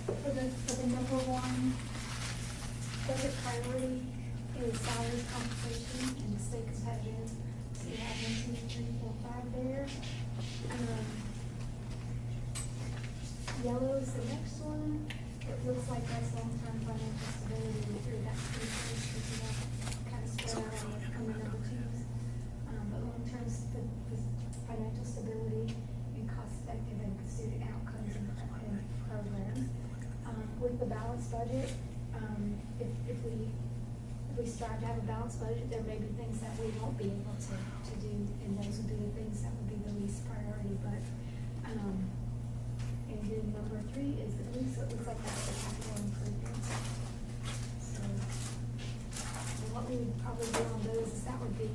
for the number one budget priority is salary compensation and the state competitive. So you have 1, 2, 3, 4, 5 there. Yellow is the next one. It looks like that's long-term financial stability through that pretty close, because you have kind of spread out on the number twos. But long-term the financial stability and cost-effective and student outcomes and programs. With the balanced budget, if we strive to have a balanced budget, there may be things that we won't be able to do, and those would be the things that would be the least priority, but, and then number 3 is at least, it looks like that's the capital improvements. So, what we would probably do on those is that would be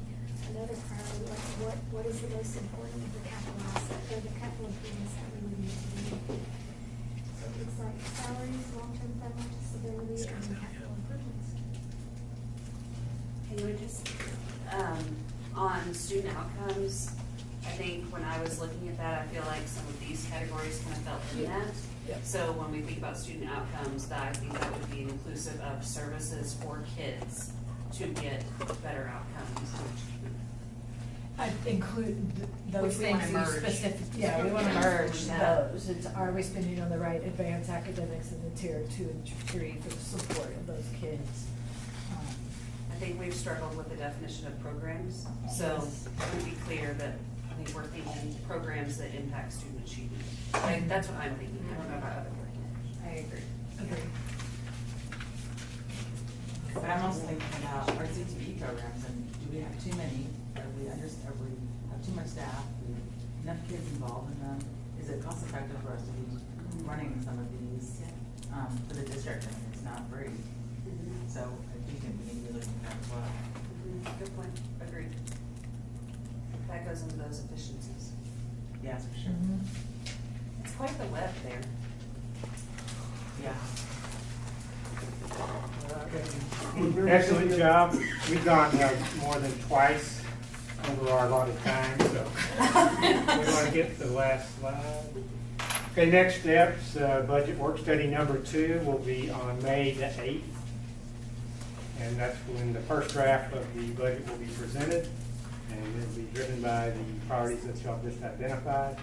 another priority, like what is the most important of the capital asset, or the capital improvements that we would need to do. So it looks like salaries, long-term financial stability, and capital improvements. Can you just, on student outcomes, I think when I was looking at that, I feel like some of these categories kind of fell in that. Yep. So when we think about student outcomes, I think that would be inclusive of services for kids to get better outcomes. I include those Which we wanna things you merge. specific, yeah, we wanna merge those. It's, are we spending on the right advanced academics in the tier 2 and 3 for the support of those kids? I think we've struggled with the definition of programs, so it would be clear that I think we're thinking programs that impact student achievement. Like, that's what I'm thinking, I don't know about other programs. I agree. But I'm also thinking about our CTE programs, and do we have too many? Or we have too much staff? Do we have enough kids involved in them? Is it cost effective for us to be running some of these, for the district? I mean, it's not free. So I think that we need to be looking at that as well. Good point, agreed. That goes into those efficiencies. Yes, for sure. It's quite the web there. Yeah. Excellent job. We've gone more than twice over our allotted time, so we want to get to the last slide. Okay, next steps, budget work study number 2 will be on May the 8th. And that's when the first draft of the budget will be presented, and it'll be driven by the priorities that y'all just identified.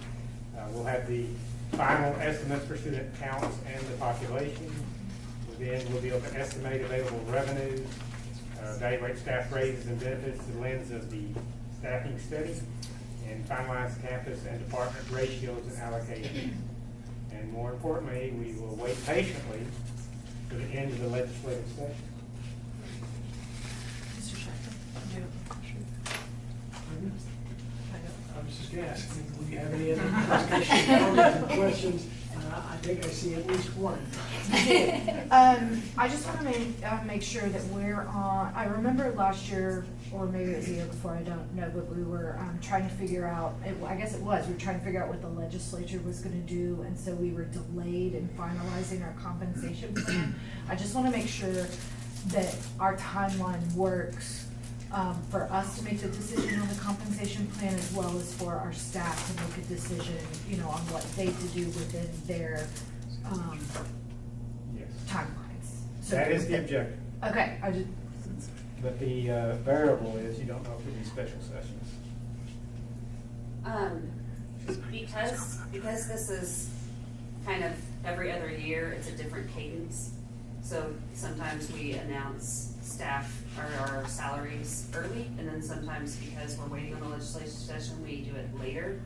We'll have the final estimates for student counts and the population. Then we'll be able to estimate available revenues, evaluate staff raises and benefits through the lens of the staffing study, and finalize campus and department ratios and allocations. And more importantly, we will wait patiently for the end of the legislative session. Mr. Schechter, do you have a question? I was just gonna ask, do you have any other discussion, comments, or questions? I think I see at least one. I just want to make sure that we're on, I remember last year, or maybe it was the year before, I don't know, but we were trying to figure out, I guess it was, we were trying to figure out what the legislature was going to do, and so we were delayed in finalizing our compensation plan. I just want to make sure that our timeline works for us to make the decision on the compensation plan, as well as for our staff to make a decision, on what they to do within their Yes. timelines. So That is the objective. Okay, I just, But the variable is you don't know if there'll be special sessions. Because this is kind of every other year, it's a different cadence. So sometimes we announce staff or our salaries early, and then sometimes because we're waiting on the legislative session, we do it later.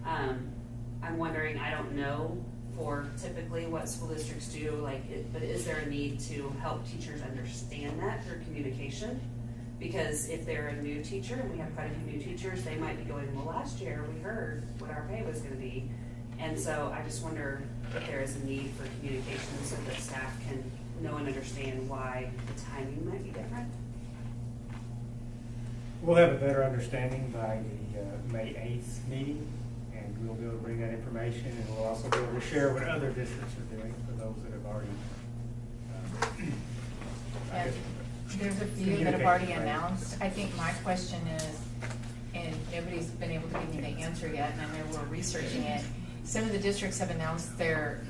I'm wondering, I don't know for typically what school districts do, but is there a need to help teachers understand that through communication? Because if they're a new teacher, and we have quite a few new teachers, they might be going, well, last year we heard what our pay was gonna be. And so I just wonder if there is a need for communication so that staff can know and understand why the timing might be different? We'll have a better understanding by the May 8th meeting, and we'll be able to bring that information, and we'll also be able to share what other districts are doing for those that have already. I Yeah, guess, there's a few that have already announced. I think my question is, and nobody's been able to give me the answer yet, and I know we're researching it. Some of the districts have announced their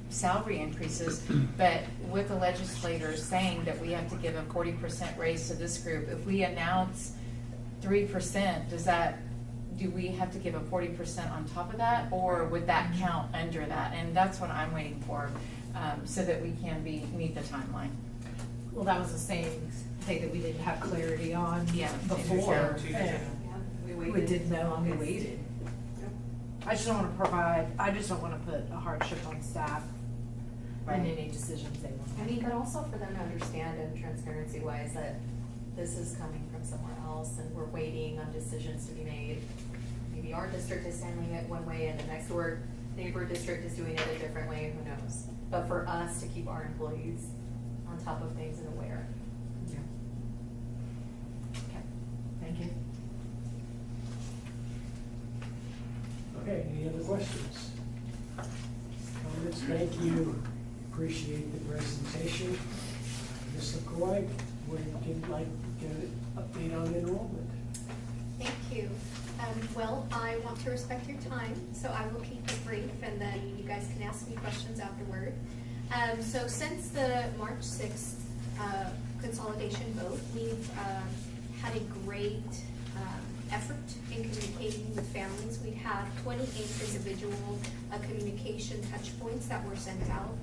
salary increases, but with the legislators saying that we have to give a 40% raise to this group, if we announce 3%, do we have to give a 40% on top of that, or would that count under that? And that's what I'm waiting for, so that we can meet the timeline. Well, that was the same thing that we didn't have clarity on Yeah. before. Yeah. And we didn't know, and we waited. I just don't wanna put a hardship on staff in Right. any decisions they I want. mean, but also for them to understand and transparency wise that this is coming from somewhere else and we're waiting on decisions to be made. Maybe our district is handling it one way and the next door neighbor district is doing it a different way, who knows? But for us to keep our employees on top of things and aware. Yeah. Okay. Thank you. Okay, any other questions? Comments? Thank you. Appreciate the presentation. Ms. LaCroix, would you like to get an update on enrollment? Thank you. Well, I want to respect your time, so I will keep it brief, and then you guys can ask me questions afterward. So since the March 6th consolidation vote, we've had a great effort in communicating with families. We had 28 individual communication touch points that were sent out,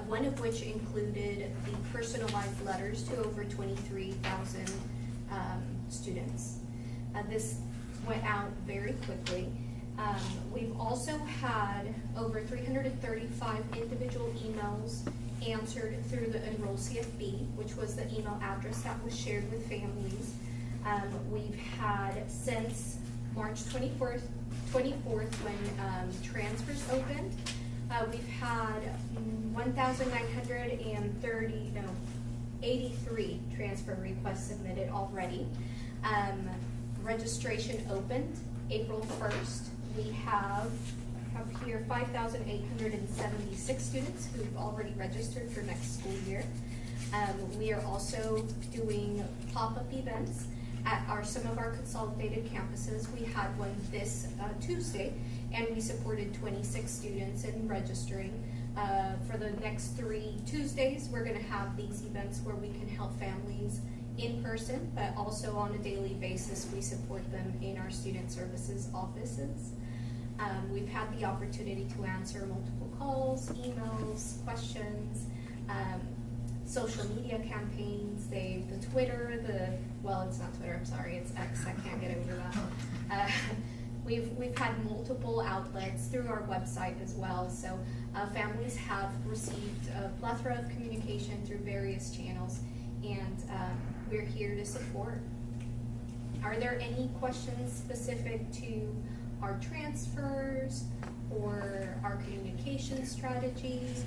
one of which included the personalized letters to over 23,000 students. This went out very quickly. We've also had over 335 individual emails answered through the Enroll CFB, which was the email address that was shared with families. We've had since March 24th when transfers opened, we've had 83 transfer requests submitted already. Registration opened April 1st. We have here 5,876 students who've already registered for next school year. We are also doing pop-up events at some of our consolidated campuses. We had one this Tuesday, and we supported 26 students in registering. For the next 3 Tuesdays, we're going to have these events where we can help families in person, but also on a daily basis, we support them in our student services offices. We've had the opportunity to answer multiple calls, emails, questions, social media campaigns, the Twitter, it's not Twitter, I'm sorry, it's X, I can't get over that. We've had multiple outlets through our website as well, so families have received a plethora of communication through various channels, and we're here to support. Are there any questions specific to our transfers or our communication strategies?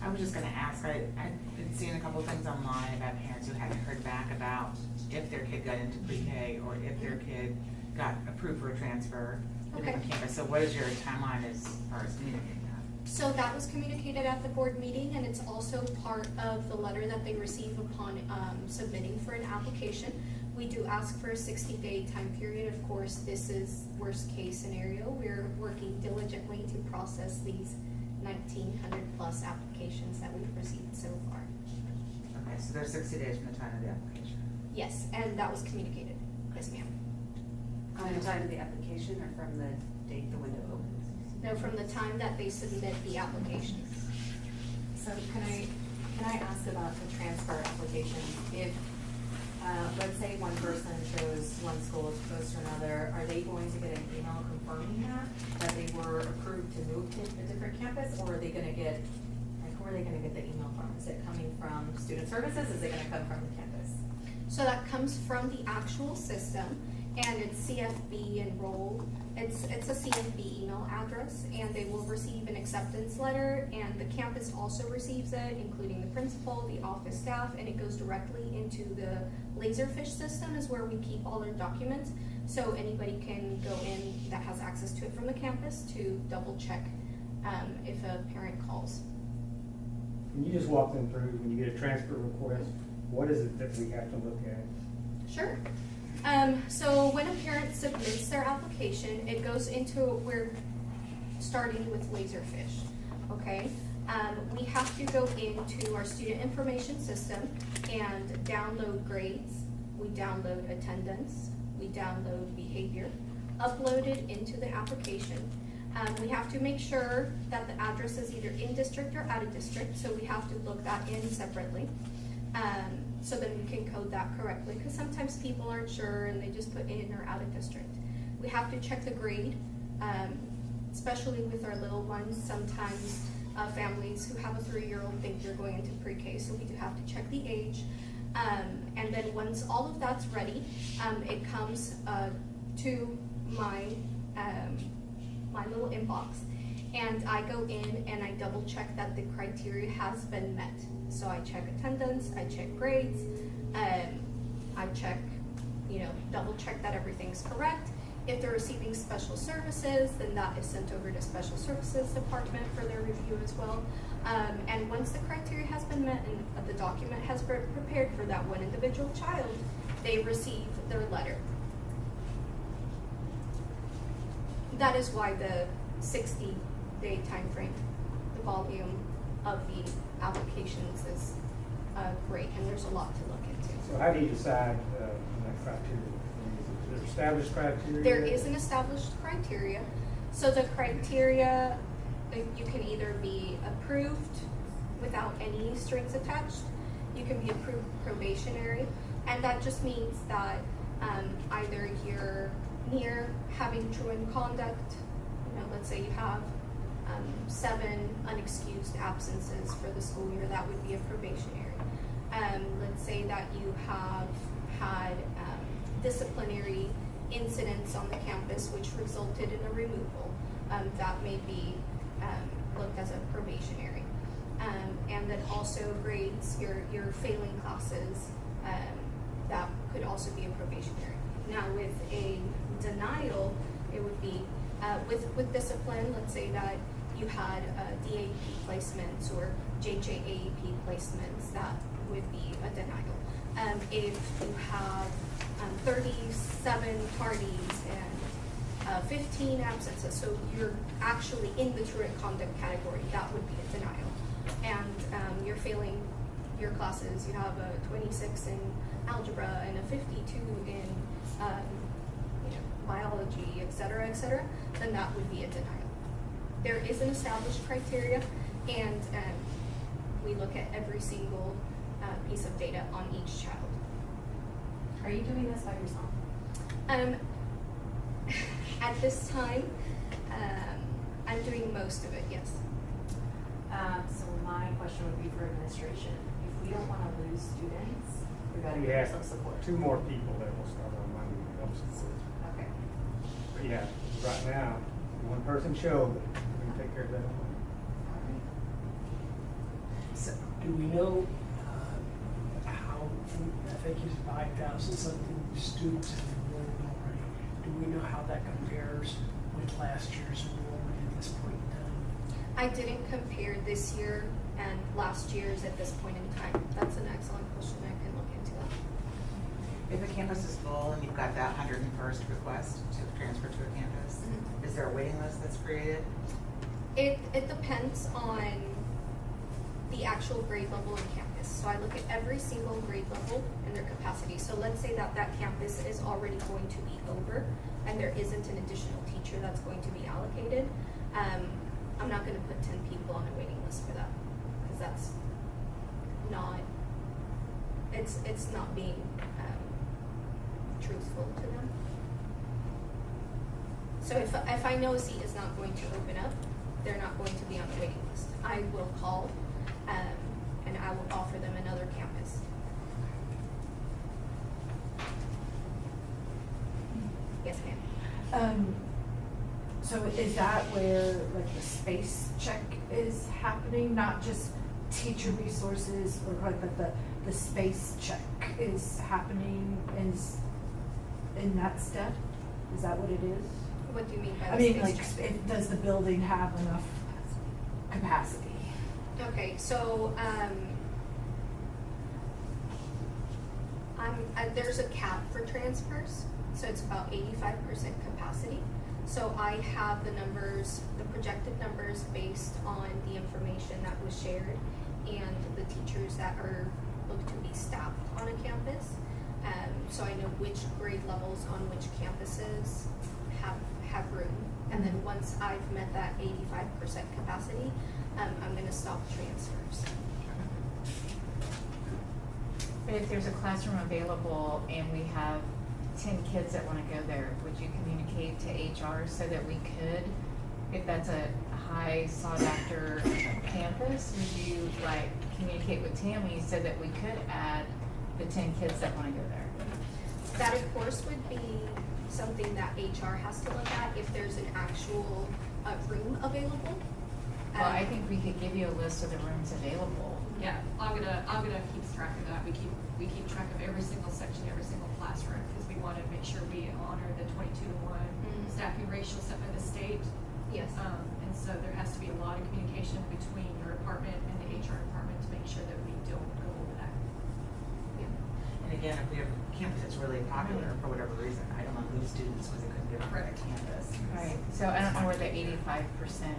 I was just gonna ask, I've been seeing a couple of things online about parents who hadn't heard back about if their kid got into pre-K or if their kid got approved for a transfer to a different campus. So what is your timeline as far as communicating that? So that was communicated at the board meeting, and it's also part of the letter that they receive upon submitting for an application. We do ask for a 60-day time period. Of course, this is worst case scenario. We're working diligently to process these 1,900 plus applications that we've received so far. Okay, so there's 60 days from the time of the application. Yes, and that was communicated. Yes, ma'am. From the time of the application or from the date the window opens? No, from the time that they submit the applications. So can I ask about the transfer application? If, let's say one person chose one school as opposed to another, are they going to get an email confirming that they were approved to move to a different campus, or are they gonna get, who are they gonna get the email from? Is it coming from student services? Is it gonna come from the campus? So that comes from the actual system, and it's CFB enroll. It's a CFB email address, and they will receive an acceptance letter, and the campus also receives it, including the principal, the office staff, and it goes directly into the Laserfish system is where we keep all our documents. So anybody can go in that has access to it from the campus to double check if a parent calls. Can you just walk them through, when you get a transfer request, what is it that we have to look at? Sure. So when a parent submits their application, it goes into, we're starting with Laserfish, okay? We have to go into our student information system and download grades, we download attendance, we download behavior, upload it into the application. We have to make sure that the address is either in district or out of district, so we have to look that in separately. So then we can code that correctly, because sometimes people aren't sure and they just put in or out of district. We have to check the grade, especially with our little ones. Sometimes families who have a 3-year-old think they're going into pre-K, so we do have to check the age. And then once all of that's ready, it comes to my little inbox, and I go in and I double check that the criteria has been met. So I check attendance, I check grades, I check, double check that everything's correct. If they're receiving special services, then that is sent over to special services department for their review as well. And once the criteria has been met and the document has been prepared for that one individual child, they receive their letter. That is why the 60-day time frame, the volume of the applications is great, and there's a lot to look into. So how do you decide on that criteria? Is there established criteria? There is an established criteria. So the criteria, you can either be approved without any strings attached, you can be approved probationary, and that just means that either you're near having truant conduct, let's say you have 7 unexcused absences for the school year, that would be a probationary. Let's say that you have had disciplinary incidents on the campus which resulted in a removal, that may be looked as a probationary. And then also grades, your failing classes, that could also be a probationary. Now with a denial, it would be with discipline, let's say that you had DAP placements or JJAP placements, that would be a denial. If you have 37 tardies and 15 absences, so you're actually in the truant conduct category, that would be a denial. And you're failing your classes, you have a 26 in algebra and a 52 in biology, et cetera, then that would be a denial. There is an established criteria, and we look at every single piece of data on each child. Are you doing this by yourself? At this time, I'm doing most of it, yes. So my question would be for administration. If we don't want to lose students, we got to We give have some support. 2 more people that will start on Monday to help support. Okay. But yeah, right now, 1 person showed, but we can take care of that on Monday. So, do we know how, I think it's 5,000 something students have enrolled already. Do we know how that compares with last year's enrollment at this point in time? I didn't compare this year and last year's at this point in time. That's an excellent question. I can look into that. If a campus is full and you've got that 101st request to transfer to a campus, is there a waiting list that's created? It depends on the actual grade level on campus. So I look at every single grade level and their capacity. So let's say that that campus is already going to be over and there isn't an additional teacher that's going to be allocated. I'm not going to put 10 people on a waiting list for that, because that's not, it's not being truthful to them. So if I know a seat is not going to open up, they're not going to be on the waiting list. I will call and I will offer them another campus. Yes, ma'am. So is that where like the space check is happening, not just teacher resources, or like the space check is happening is in that step? Is that what it is? What do you mean by I the mean, space like, check? does the building have enough capacity? Okay, so, there's a cap for transfers, so it's about 85% capacity. So I have the numbers, the projected numbers based on the information that was shared and the teachers that are looked to be staffed on a campus. So I know which grade levels on which campuses have room. And then once I've met that 85% capacity, I'm gonna stop transfers. But if there's a classroom available and we have 10 kids that want to go there, would you communicate to HR so that we could, if that's a high sought after campus, would you like communicate with Tammy so that we could add the 10 kids that want to go there? That of course would be something that HR has to look at if there's an actual room available. Well, I think we could give you a list of the rooms available. Yeah, I'm gonna keep track of that. We keep track of every single section, every single classroom, because we want to make sure we honor the 22-to-1 staffing ratio set by the state. Yes. And so there has to be a lot of communication between your department and the HR department to make sure that we don't go over that. And again, if we have a campus that's really popular for whatever reason, I don't know whose students was it couldn't get on that campus. Right, so I don't know where the 85%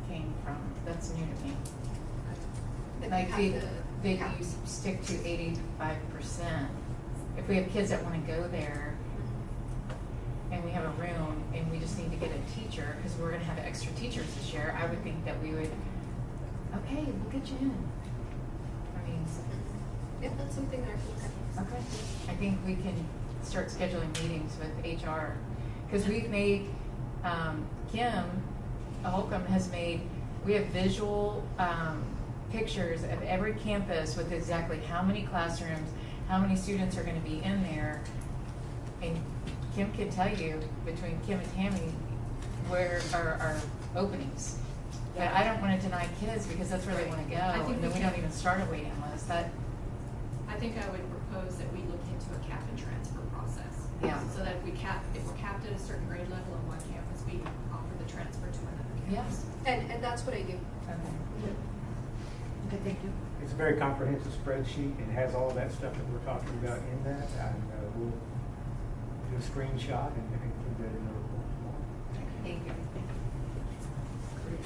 came from. That's new to me. Like, they stick to 85%. If we have kids that want to go there and we have a room and we just need to get a teacher, because we're going to have extra teachers this year, I would think that we would, okay, we'll get you in. I mean, Yeah, that's something that I can look at. okay. I think we can start scheduling meetings with HR, because we've made, Kim Holcomb has made, we have visual pictures of every campus with exactly how many classrooms, how many students are going to be in there. And Kim can tell you, between Kim and Tammy, where are our openings. But I don't want to deny kids because that's where they want to go, I think and then we we can- don't even start a waiting list. That, I think I would propose that we look into a cap and transfer process. Yeah. So that if we're capped at a certain grade level on one campus, we offer the transfer to another campus. yes. And that's what I do. Okay. Okay, thank you. It's a very comprehensive spreadsheet and has all of that stuff that we're talking about in that. And we'll do a screenshot and include that in the report tomorrow. Thank you. Great.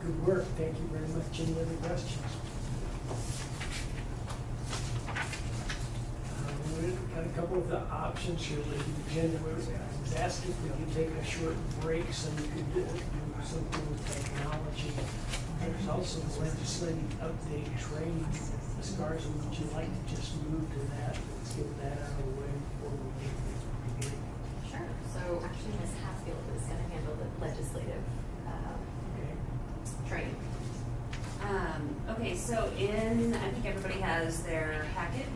Good work, thank you very much. Any other questions? We've got a couple of the options here with the agenda. I was asked if we could take a short break so we could do something with technology. There's also the legislative update training. Ms. Garza, would you like to just move to that? Let's get that out of the way before we begin. Sure. So actually, Ms. Hatfield is going to handle the legislative Okay. training. Okay, so I think everybody has their packet.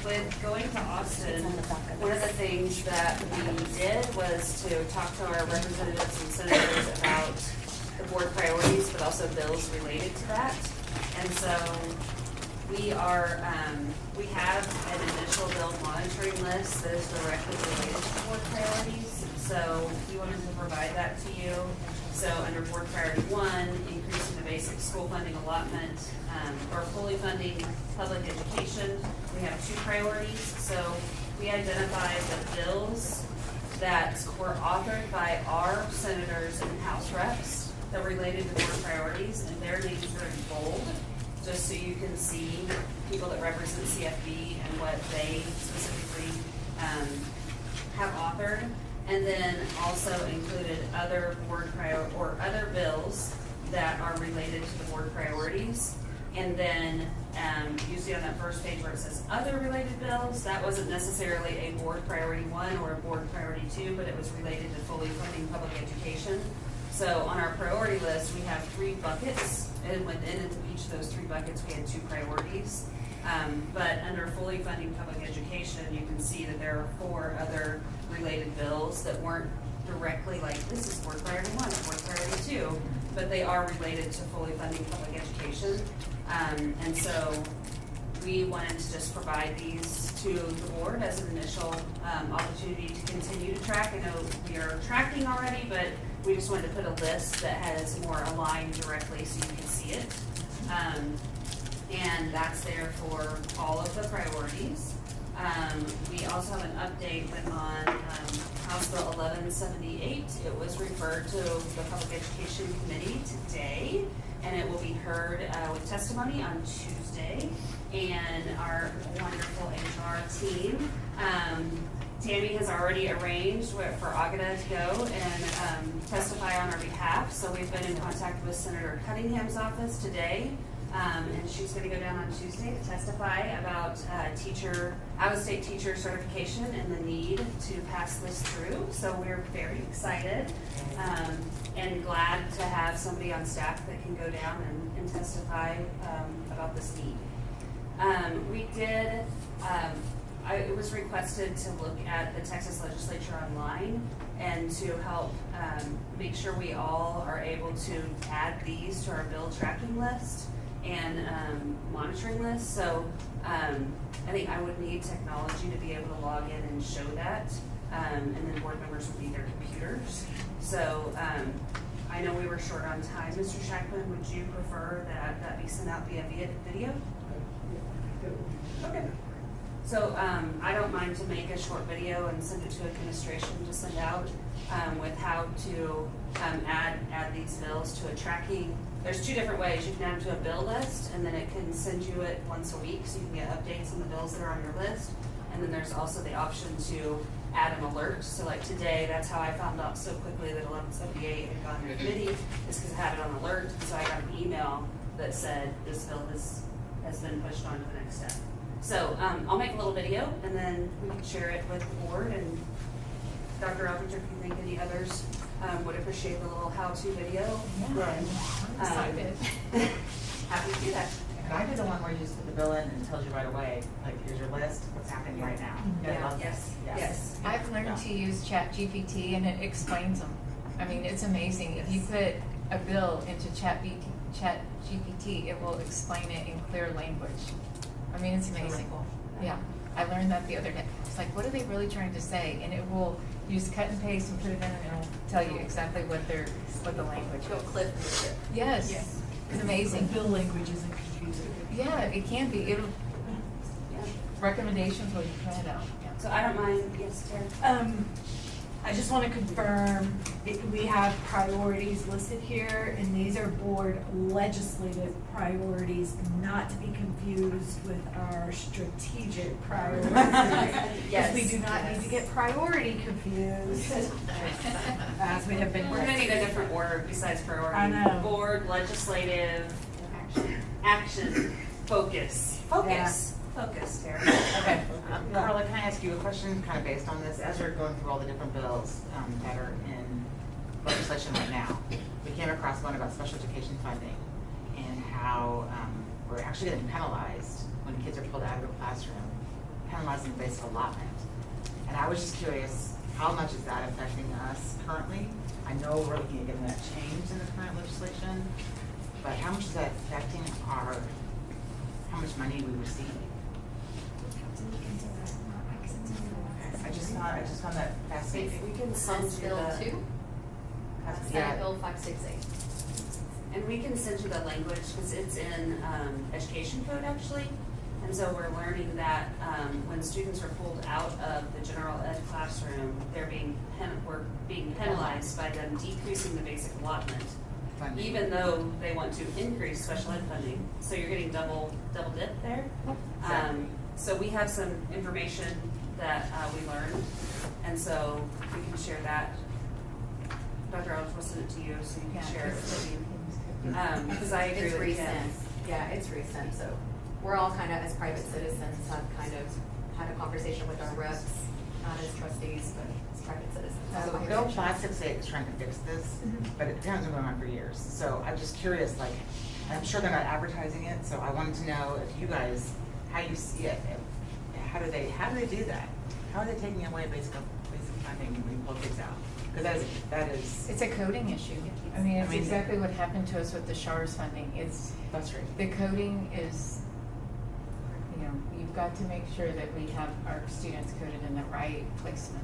With going to Austin, one of the things that we did was to talk to our representatives and senators about the board priorities, but also bills related to that. And so we have an initial bill monitoring list that is directly related to board priorities. So we wanted to provide that to you. So under board priority 1, increasing the basic school funding allotment, or fully funding public education, we have 2 priorities. So we identified the bills that were authored by our senators and House reps that related to board priorities, and their names are in bold, just so you can see people that represent CFB and what they specifically have authored. And then also included other other bills that are related to the board priorities. And then you see on that first page where it says other related bills, that wasn't necessarily a board priority 1 or a board priority 2, but it was related to fully funding public education. So on our priority list, we have 3 buckets, and within each of those 3 buckets, we had 2 priorities. But under fully funding public education, you can see that there are 4 other related bills that weren't directly like, this is board priority 1, board priority 2, but they are related to fully funding public education. And so we wanted to just provide these to the board as an initial opportunity to continue to track. I know we are tracking already, but we just wanted to put a list that has more aligned directly so you can see it. And that's there for all of the priorities. We also have an update on House Bill 1178. It was referred to the Public Education Committee today, and it will be heard with testimony on Tuesday. And our wonderful HR team, Tammy has already arranged for Agata to go and testify on our behalf. So we've been in contact with Senator Cunningham's office today. And she's going to go down on Tuesday to testify about out-of-state teacher certification and the need to pass this through. So we're very excited and glad to have somebody on staff that can go down and testify about this need. It was requested to look at the Texas legislature online and to help make sure we all are able to add these to our bill tracking list and monitoring list. So I think I would need technology to be able to log in and show that, and then board members would need their computers. So I know we were short on time. Mr. Shackman, would you prefer that that be sent out via video? Okay. So I don't mind to make a short video and send it to administration to send out with how to add these bills to a tracking. There's 2 different ways. You can add them to a bill list, and then it can send you it once a week, so you can get updates on the bills that are on your list. And then there's also the option to add an alert. So like today, that's how I found out so quickly that 1178 had gone to committee, is because I had it on alert. So I got an email that said this bill has been pushed on to the next step. So I'll make a little video, and then we can share it with the board. And Dr. Alpenter, if you think any others would appreciate the little how-to video, then happy to do that. Can I do the one where you just put the bill in and it tells you right away, like, here's your list, what's happening right now? I love this. Yes. I've learned to use ChatGPT and it explains them. I mean, it's amazing. If you put a bill into ChatGPT, it will explain it in clear language. I mean, it's amazing. Yeah, I learned that the other day. It's like, what are they really trying to say? And it will use cut and paste and put it in, and it'll tell you exactly what the language is. Go cliff it. Yes, it's amazing. Bill language isn't confusing. Yeah, it can be. It'll recommendations will print it out. Yeah. So I don't mind. Yes, Tara. I just want to confirm, we have priorities listed here, and these are board legislative priorities, not to be confused with our strategic priorities. Because we do not need to get priority confused, as we have been. We're gonna need a different word besides priority. I know. Board, legislative, action, focus, Tara. Okay. Carla, can I ask you a question kind of based on this? As we're going through all the different bills that are in legislation right now, we came across one about special education funding and how we're actually getting penalized when kids are pulled out of the classroom, penalized in the basic allotment. And I was just curious, how much is that affecting us currently? I know we're looking at getting that changed in the current legislation, but how much is that affecting how much money we receive? I just found that fascinating. We can send Bill 2, Senate Bill 568. And we can send you the language because it's in education code actually. And so we're learning that when students are pulled out of the general ed classroom, we're being penalized by them decreasing the basic allotment, even though they want to increase special ed funding. So you're getting double dip there. So we have some information that we learned, and so we can share that. Dr. Alex will send it to you so you can share it with me. Because I agree It's with recent. him. Yeah, it's recent, so we're all kind of, as private citizens, have kind of had a conversation with our reps, not as trustees, but as private citizens. Oh, So okay. Bill 568 is trying to fix this, Mhm. but it hasn't been going on for years. So I'm just curious, like, I'm sure they're not advertising it, so I wanted to know if you guys, how you see it. How do they do that? How are they taking away basic funding when we pull kids out? Because that is. It's a coding issue. I mean, it's exactly what happened to us with the SHARS funding. It's, frustrating. the coding is, you know, you've got to make sure that we have our students coded in the right placement.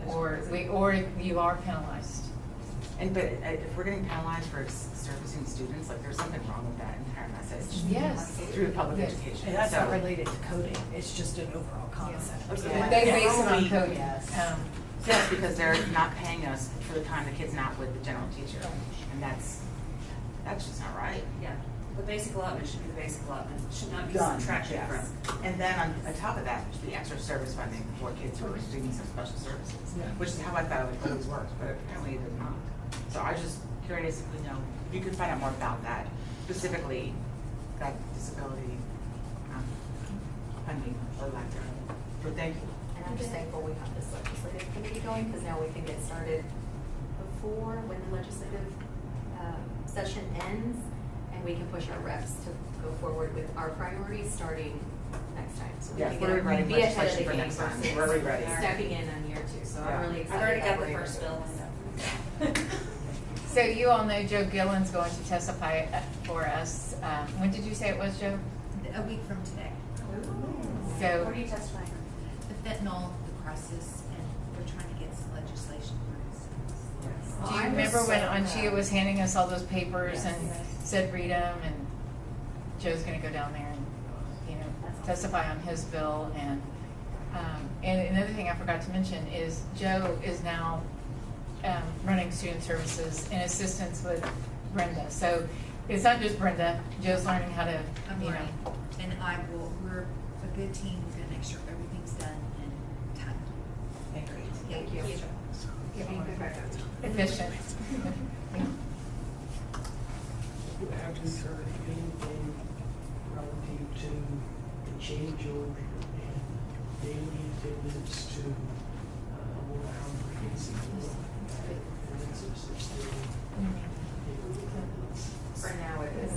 Or you are penalized. But if we're getting penalized for servicing students, like there's something wrong with that entire message. Yes. Through public Yes. education. And that's not So- related to coding, it's just an overall concept. Yeah. They base it on Yeah. coding. Yes. Yes, because they're not paying us for the time the kid's not with the general teacher, and that's just not right. Yeah, the basic allotment should be the basic allotment, should not be Done, subtracted yes. from. And then on top of that, the extra service funding for kids who are students of special services, Yeah. which is how I thought it always worked, but apparently it does not. So I was just curious if we know, if you could find out more about that, specifically that disability funding or lack thereof. But thank you. And I'm just thankful we have this legislative committee going, because now we can get started before, when the legislative session ends, and we can push our reps to go forward with our priorities starting next time. So we Yes, can we're get rewriting be ahead of legislation the for game next time. versus We're rewriting. stepping in on year 2. So Yeah. I'm really I've excited. already got that the we're first able bill. to- So you all know Joe Gillen's going to testify for us. When did you say it was, Joe? A week from today. So, What are you testifying? The fentanyl, the crisis, and we're trying to get some legislation do you remember when Anchia was handing us all those papers and said read them, and Joe's gonna go down there and, you know, testify on his bill, and another thing I forgot to mention is Joe is now running student services in assistance with Brenda. So it's not just Brenda, Joe's learning how to, I'm you know. learning. And we're a good team, we're gonna make sure everything's done in time. Thank you. Efficient. You have you heard anything relative to the changeover in daily attendance to more comprehensive For now, it is.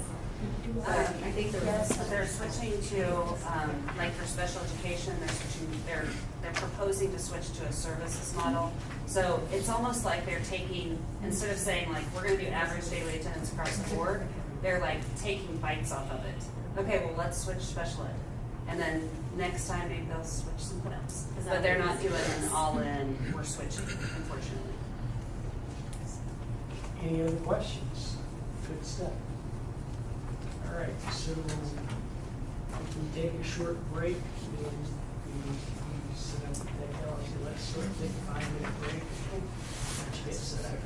I think there Yes, was. but they're switching to, like for special education, they're proposing to switch to a services model. So it's almost like they're taking, instead of saying like, we're gonna do average daily attendance across the board, they're like taking bites off of it. Okay, well, let's switch special ed. And then next time maybe they'll switch something else. But they're not doing an all-in, we're switching, unfortunately. Any other questions? Good stuff. All right, so we take a short break, and we set up the technology. Let's sort of take a 5-minute break. Get set up.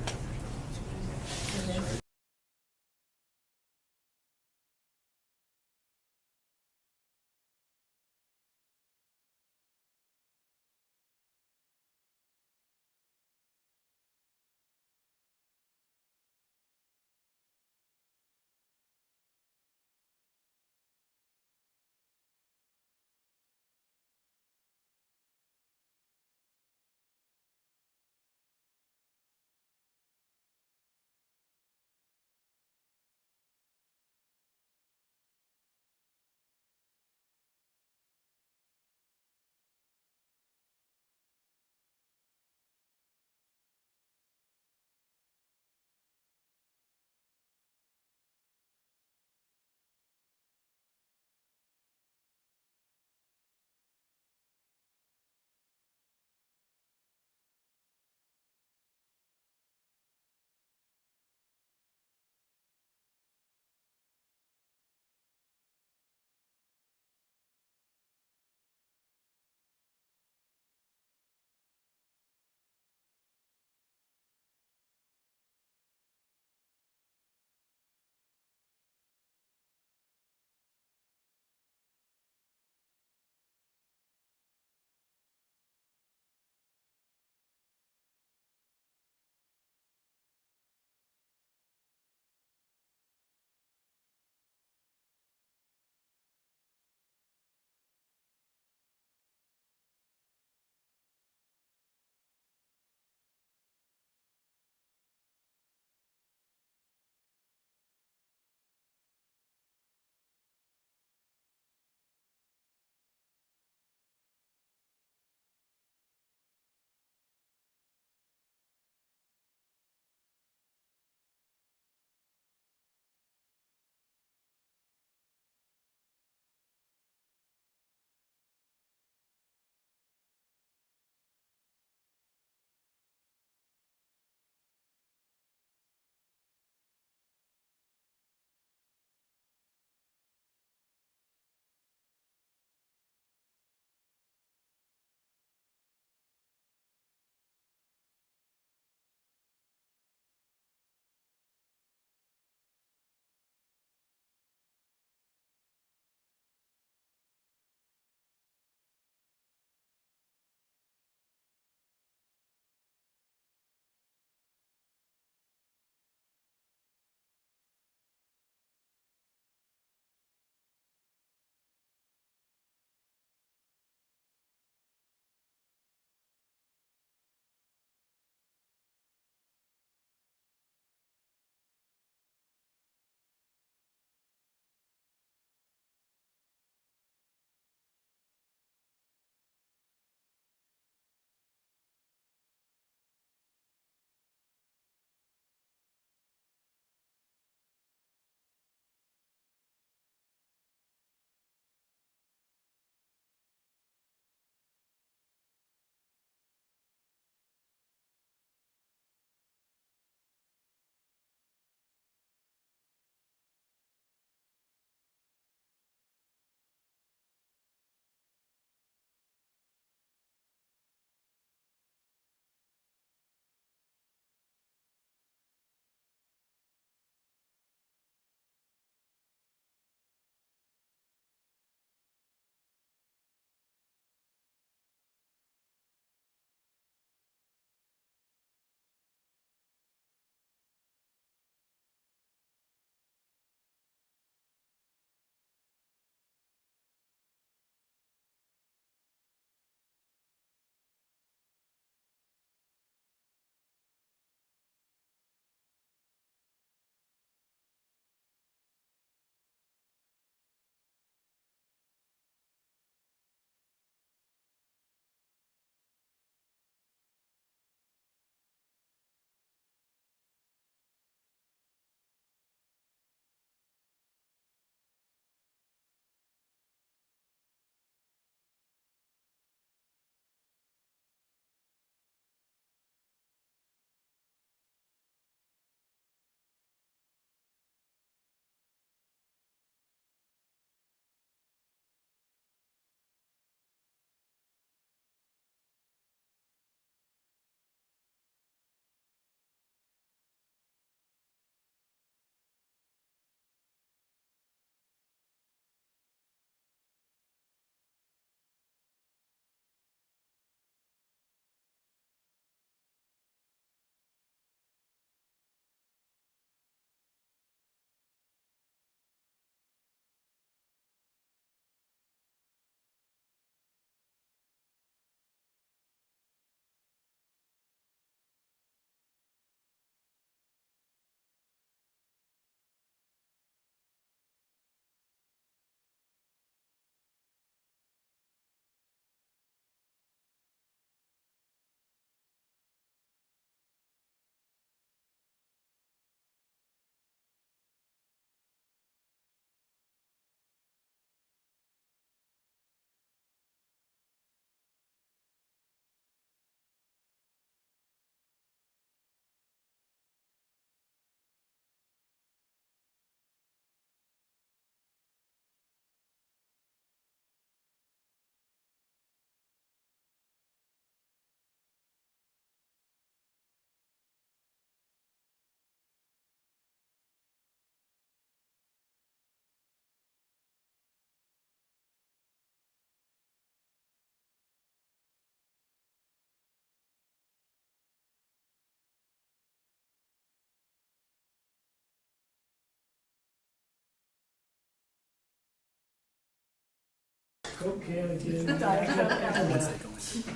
Coke can again.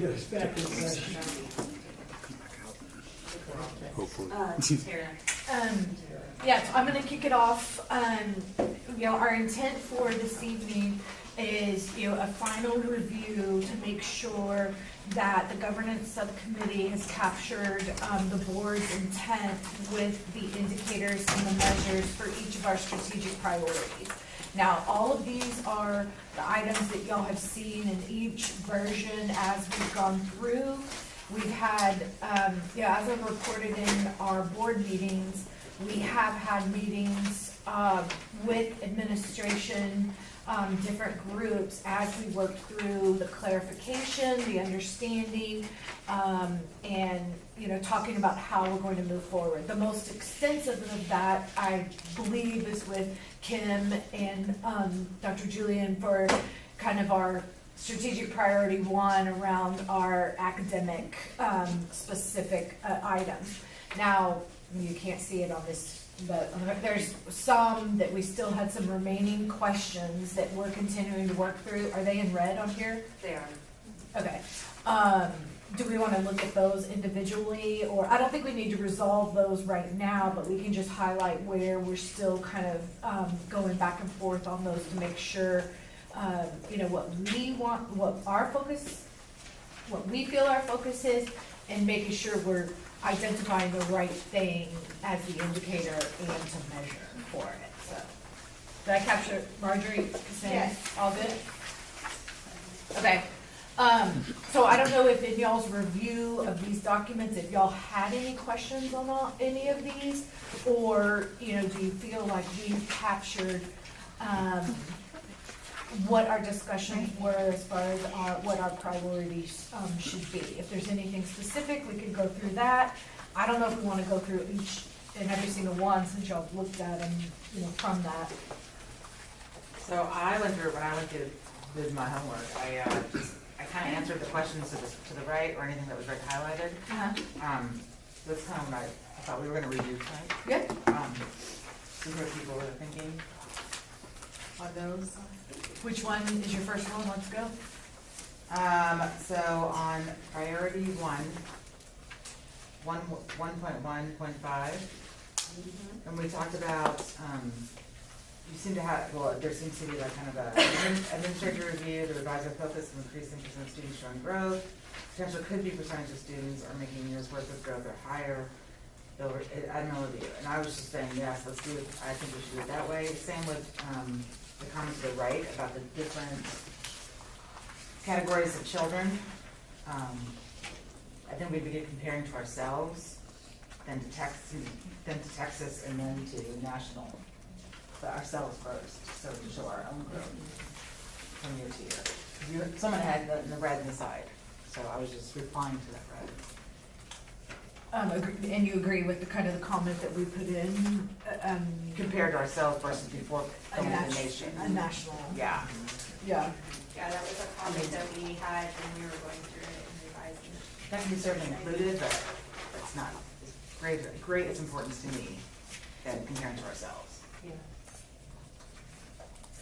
Yes, back in session. Hopefully. Tara. Yeah, so I'm gonna kick it off. Our intent for this evening is, a final review to make sure that the governance subcommittee has captured, the board's intent with the indicators and the measures for each of our strategic priorities. Now, all of these are the items that y'all have seen in each version as we've gone through. We've had, as I've reported in our board meetings, we have had meetings with administration, different groups as we work through the clarification, the understanding, and, talking about how we're going to move forward. The most extensive of that, I believe, is with Kim and Dr. Julian for kind of our strategic priority one around our academic specific items. Now, you can't see it on this, but there's some that we still had some remaining questions that we're continuing to work through. Are they in red on here? They are. Okay. Do we want to look at those individually, or I don't think we need to resolve those right now, but we can just highlight where we're still kind of going back and forth on those to make sure, what we want, what we feel our focus is, and making sure we're identifying the right thing as the indicator and to measure for it. So, did I capture Marjorie saying Yes. all good? Okay. So I don't know if in y'all's review of these documents, if y'all had any questions on any of these, or, do you feel like we've captured, what our discussions were as far as what our priorities, should be. If there's anything specific, we could go through that. I don't know if we wanna go through each and every single one since y'all looked at them, from that. So when I went through did my homework, I kind of answered the questions to the right or anything that was red highlighted. That's kind of what I thought we were going to review tonight. Yep. See what people were thinking on those. Which one is your first one? Let's go. So on priority 1.1.5, and we talked about, there seems to be like kind of a administrative review to revise our focus and increasing percent of students showing growth. Potential could be percentage of students are making years worth of growth or higher. Admiral review. And I was just saying, yes, let's do it. I think we should do it that way. Same with the comments to the right about the different categories of children. I think we begin comparing to ourselves, then to Texas, and then to national. But ourselves first, so to show our own growth from year to year. Someone had the red in the side, so I was just replying to that red. And you agree with the kind of the comment that we put in? Compared to ourselves versus before going to the nation. A national. Yeah. Yeah. Yeah, that was a comment that we had when we were going through it and revising it. That can be certainly included, but it's not as great its importance to me than comparing to ourselves. Yeah.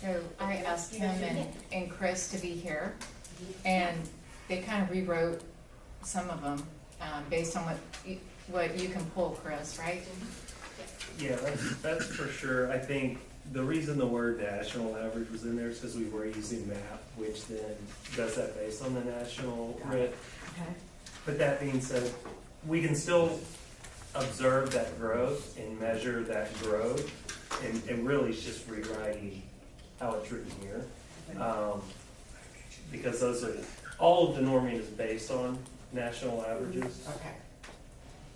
So I asked him and Chris to be here, and they kind of rewrote some of them based on what you can pull, Chris, right? Yeah, that's for sure. I think the reason the word national average was in there is because we were using MAP, which then does that based on the national rate. Okay. But that being said, we can still observe that growth and measure that growth, and really it's just rewriting how it's written here. Because those are, all of the norming is based on national averages. Okay.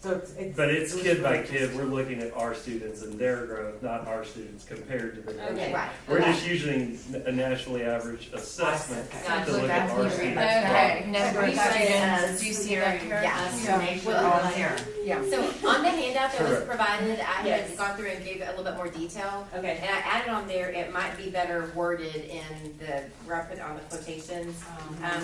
So But it's kid by kid, we're looking at our students and their growth, not our students compared to the national. Okay. Right. We're just using a nationally average assessment to look at our students. Okay, number of That's students, do you see that here? Yes. Well, here. Yeah. So on the handout that was Correct. provided, I Yes. had gone through and gave it a little bit more detail. Okay. And I added on there, it might be better worded in where I put on the quotations.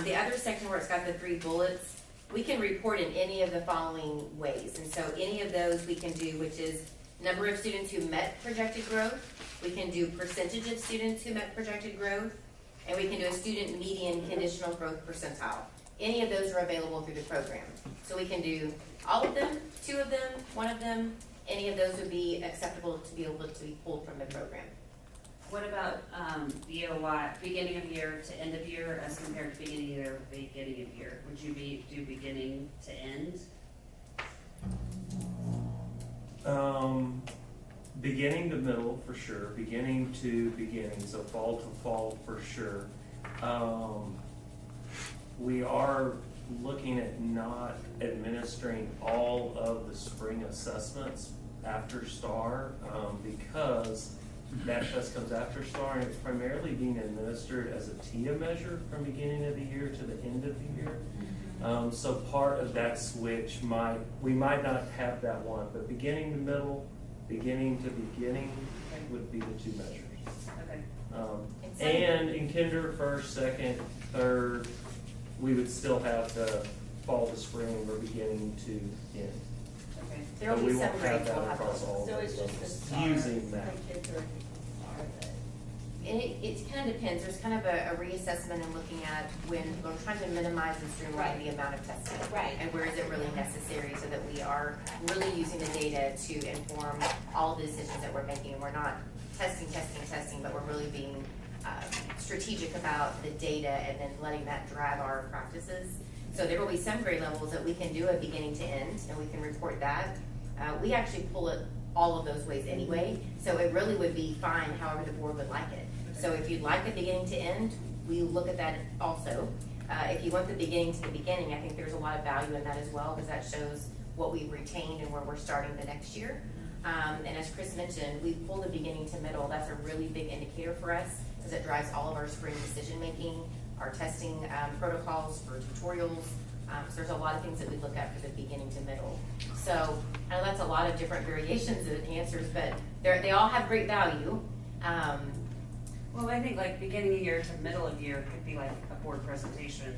The other section where it's got the 3 bullets, we can report in any of the following ways. And so any of those we can do, which is number of students who met projected growth. We can do percentage of students who met projected growth. and we can do a student median conditional growth percentile. Any of those are available through the program. So we can do all of them, 2 of them, 1 of them, any of those would be acceptable to be able to be pulled from the program. What about BOY, beginning of year to end of year as compared to beginning of year, beginning of year? Would you do beginning to end? Beginning to middle for sure, beginning to beginning, so fall to fall for sure. We are looking at not administering all of the spring assessments after STAR, because that test comes after STAR, and it's primarily being administered as a TIA measure from beginning of the year to the end of the year. So part of that switch we might not have that one, but beginning to middle, beginning to beginning would be the 2 measures. Okay. And in kinder, first, second, third, we would still have the fall to spring or beginning to end. Okay. There will But be we some won't grades have will that have across those. all So of it's those just the levels, star, using that. the kids are star that. And it kind of depends, there's kind of a reassessment and looking at when we're trying to minimize and streamline the amount of testing. Right. And where is it really necessary, so that we are really using the data to inform all the decisions that we're making, and we're not testing, but we're really being strategic about the data and then letting that drive our practices. So there will be some grade levels that we can do a beginning to end, and we can report that. We actually pull it all of those ways anyway, so it really would be fine however the board would like it. So if you'd like a beginning to end, we look at that also. If you want the beginning to the beginning, I think there's a lot of value in that as well, because that shows what we've retained and where we're starting the next year. And as Chris mentioned, we pull the beginning to middle. That's a really big indicator for us, because it drives all of our spring decision making, our testing protocols for tutorials. So there's a lot of things that we look at for the beginning to middle. So I know that's a lot of different variations of answers, but they all have great value. Well, I think like beginning of year to middle of year could be like a board presentation.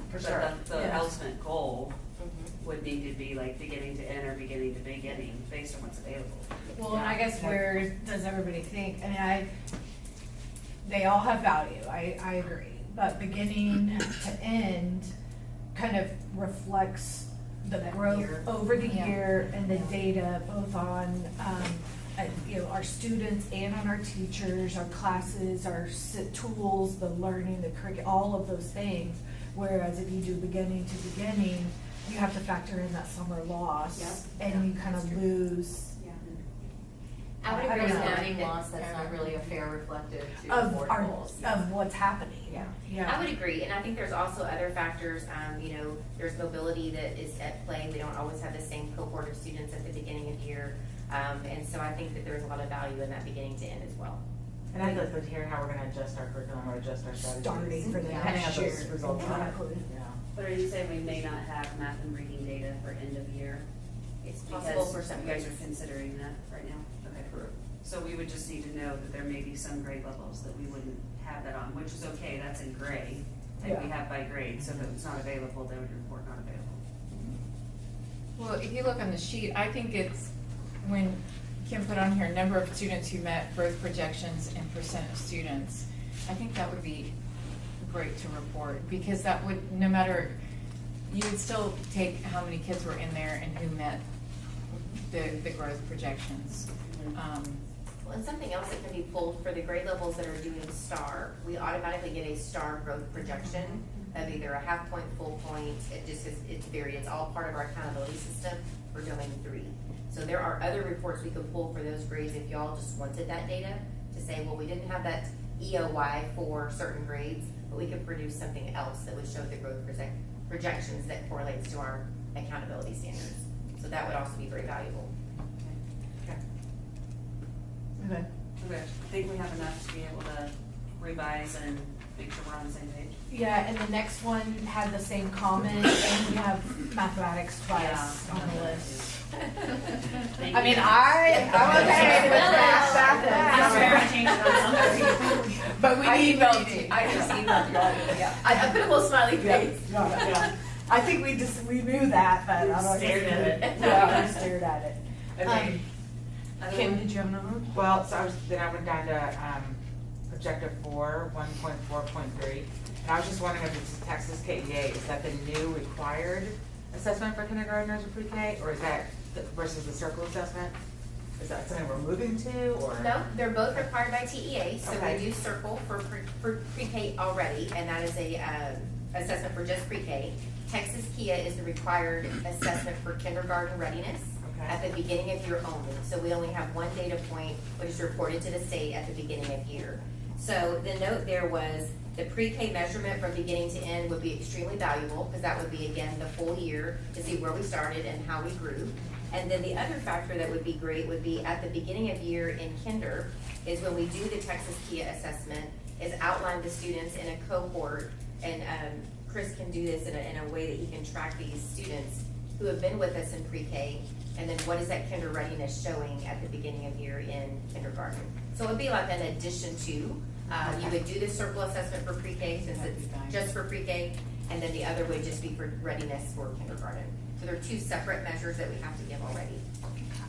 For But sure. the ultimate goal would need to be like beginning to end or beginning to beginning based on what's available. Well, and I guess where does everybody think? I mean, they all have value, I agree. But beginning to end kind of reflects the growth over the year and the data both on, our students and on our teachers, our classes, our tools, the learning, the curriculum, all of those things. Whereas if you do beginning to beginning, you have to factor in that summer loss, and you kind of lose. I would I agree don't with know. learning loss, that's not really a fair reflective to Of board our, goals. of what's happening. Yeah. I would agree, and I think there's also other factors, there's mobility that is at play. We don't always have the same cohort of students at the beginning of the year. And so I think that there's a lot of value in that beginning to end as well. And I'd like to hear how we're gonna adjust our curriculum or adjust our strategies. Starting for the Depending on next those year. results. Exactly. Yeah. But are you saying we may not have math and reading data for end of year? It's possible Because for some you guys grades. are considering that right now? Okay. Correct. So we would just need to know that there may be some grade levels that we wouldn't have that on, which is okay, that's in gray. Like we have by grade, so if it's not available, they would report not available. Well, if you look on the sheet, I think it's when Kim put on here, number of students who met growth projections and percent of students. I think that would be great to report, because that would, no matter, you would still take how many kids were in there and who met the growth projections. Well, and something else that can be pulled for the grade levels that are doing STAR, we automatically get a STAR growth projection of either a half point, full point. It just is, it's varied. It's all part of our accountability system for domain 3. So there are other reports we could pull for those grades if y'all just wanted that data to say, well, we didn't have that EOY for certain grades, but we could produce something else that would show the growth projections that correlates to our accountability standards. So that would also be very valuable. Okay. Okay, I think we have enough to be able to revise and make sure we're on the same page. Yeah, and the next one had the same comment, and we have mathematics twice on the list. Thank I mean, you. I'm okay with That's fair, change it on something. But we need reading. I just emailed you all, yeah. I put a little smiley face. Yeah. I think we knew that, but I don't know. Stared at it. Yeah, we stared at it. Okay. Kim, did you have another one? Well, so I went down to, objective 4, 1.4.3. And I was just wondering if it's Texas KEA, is that the new required assessment for kindergartners or pre-K, or is that versus the circle assessment? Is that something we're moving to, or? No, they're both required by TEA, so Okay. we do Circle for pre-K already, and that is a assessment for just pre-K. Texas KIA is the required assessment for kindergarten readiness at the beginning of year only. So we only have one data point, which is reported to the state at the beginning of year. So the note there was the pre-K measurement from beginning to end would be extremely valuable, because that would be, again, the full year to see where we started and how we grew. And then the other factor that would be great would be at the beginning of year in kinder is when we do the Texas KIA assessment, is outline the students in a cohort, and Chris can do this in a way that he can track these students who have been with us in pre-K, and then what is that kinder readiness showing at the beginning of year in kindergarten. So it would be like an addition to, you would do the circle assessment for pre-K since it's just for pre-K, and then the other would just be for readiness for kindergarten. So there are two separate measures that we have to give already.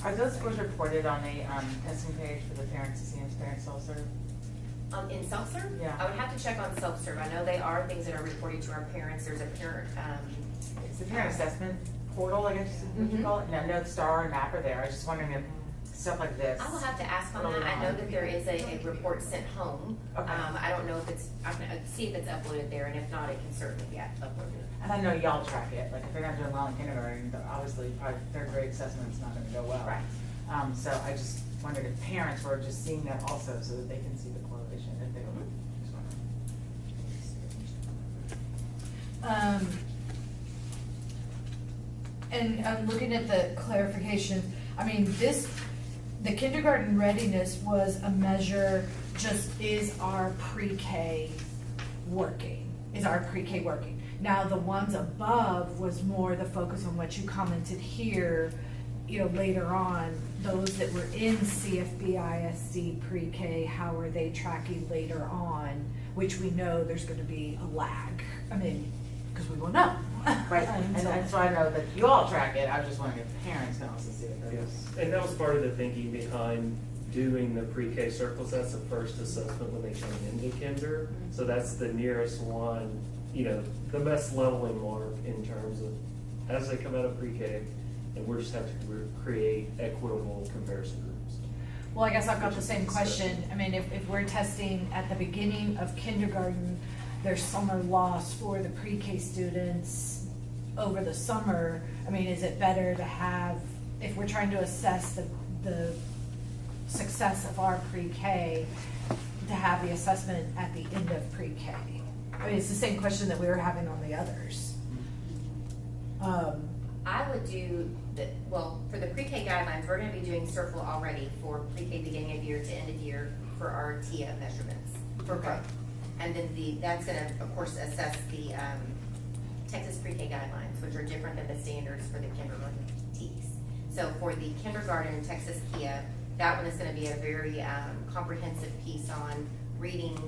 Are those scores reported on a testing page for the parents to see as parents self-serve? In self-serve? Yeah. I would have to check on self-serve. I know they are things that are reported to our parents. There's a parent, It's the parent assessment portal, I guess you would call it. No, Note Star and Map are there. I was just wondering if stuff like this. I will have to ask on that. I know that there is a report sent home. Okay. I don't know if it's, I can see if it's uploaded there, and if not, it can certainly be uploaded. And I know y'all track it. Like if they're not doing well in kindergarten, obviously probably third grade assessment's not going to go well. Right. So I just wondered if parents were just seeing that also, so that they can see the correlation if they don't. Just wondering. And I'm looking at the clarification, I mean, the kindergarten readiness was a measure, just is our pre-K working? Is our pre-K working? Now, the ones above was more the focus on what you commented here, later on, those that were in CFB ISD pre-K, how are they tracking later on, which we know there's gonna be a lag. I mean, because we will know. Right, and so I know that you all track it. I was just wondering if parents can also see it. Yes, and that was part of the thinking behind doing the pre-K circles. That's the first assessment when they come into kinder. So that's the nearest one, the best leveling mark in terms of as they come out of pre-K, and we just have to create equitable comparison groups. Well, I guess I've got the same question. I mean, if we're testing at the beginning of kindergarten, there's summer loss for the pre-K students over the summer. I mean, is it better to have, if we're trying to assess the success of our pre-K, to have the assessment at the end of pre-K? I mean, it's the same question that we were having on the others. I would do, for the pre-K guidelines, we're gonna be doing Circle already for pre-K beginning of year to end of year for our TIA measurements for growth. And then that's gonna, of course, assess the Texas pre-K guidelines, which are different than the standards for the kindergarten Ts. So for the kindergarten Texas KIA, that one is gonna be a very comprehensive piece on reading,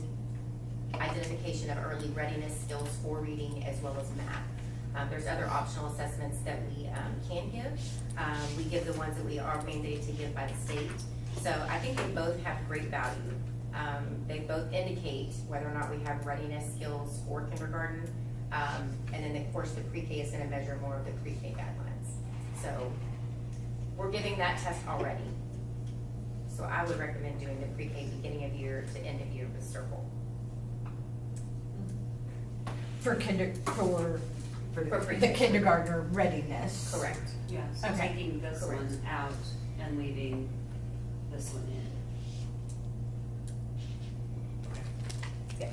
identification of early readiness skills for reading, as well as math. There's other optional assessments that we can give. We give the ones that we are mandated to give by the state. So I think they both have great value. They both indicate whether or not we have readiness skills for kindergarten. And then, of course, the pre-K is going to measure more of the pre-K guidelines. So we're giving that test already. So I would recommend doing the pre-K beginning of year to end of year with Circle. For pre-K. the kindergartner readiness. Correct. Yeah, so Okay. taking this Correct. one out and leaving this one in. Okay.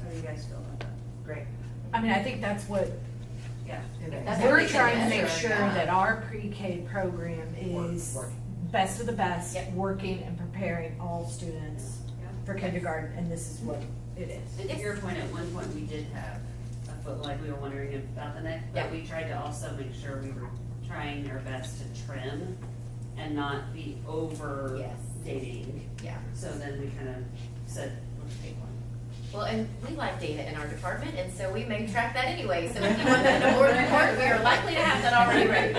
How do you guys feel about that? Great. I mean, I think that's what, Yeah. That's we're what we can trying to make measure, sure yeah. that our pre-K program is best of the best, Yep. working and preparing all students for kindergarten, and this is what it is. To your point, at one point, we did have a foot, like we were wondering about the neck, but Yeah. we tried to also make sure we were trying our best to trim and not be over Yes. dating. Yeah. So then we kind of said, let's take one. Well, and we like data in our department, and so we may track that anyway. So if you want that in a board report, we are likely to have that already ready.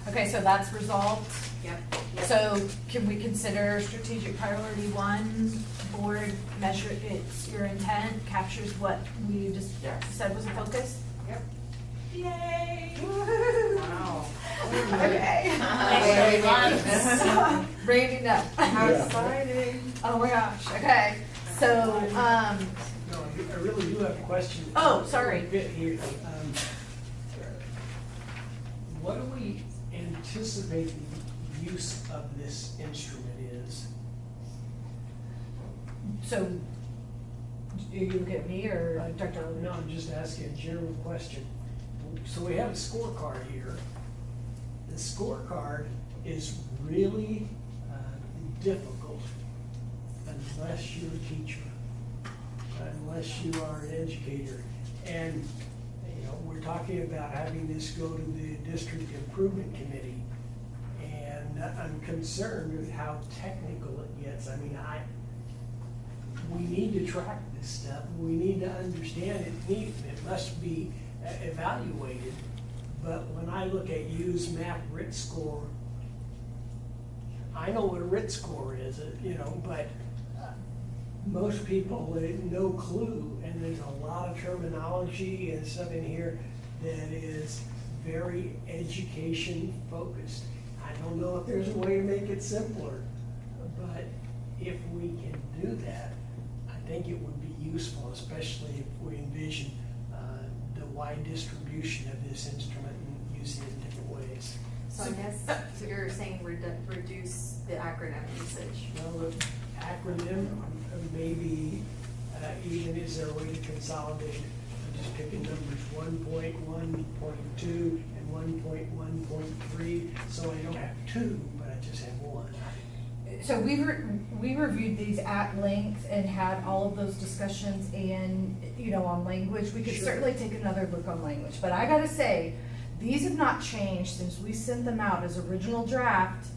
Okay, so that's resolved. Yep. So can we consider strategic priority one, board measure, it's your intent, captures what we just said was a focus? Yep. Yay! Wow. Okay. Randy, no. How Yeah. exciting. Oh my gosh, okay. So, No, I really do have a question. Oh, sorry. Bit here. What do we anticipate the use of this instrument is? so, you look at me or Dr. No, I'm just asking a general question. So we have a scorecard here. The scorecard is really difficult unless you're a teacher, unless you are an educator. And, you know, we're talking about having this go to the district improvement committee. And I'm concerned with how technical it gets. I mean, we need to track this stuff. We need to understand it. It must be evaluated. But when I look at use map RIT score, I know what a RIT score is, you know, but most people have no clue. And there's a lot of terminology and stuff in here that is very education focused. I don't know if there's a way to make it simpler, but if we can do that, I think it would be useful, especially if we envision the wide distribution of this instrument and using it in different ways. So I guess, so you're saying reduce the acronym usage. Well, the acronym, maybe even is there a way to consolidate? I'm just picking numbers 1.1.2 and 1.1.3, so I don't have two, but I just have one. So we reviewed these at length and had all of those discussions and, you know, on language. We could Sure. certainly take another look on language, but I gotta say, these have not changed since we sent them out as original draft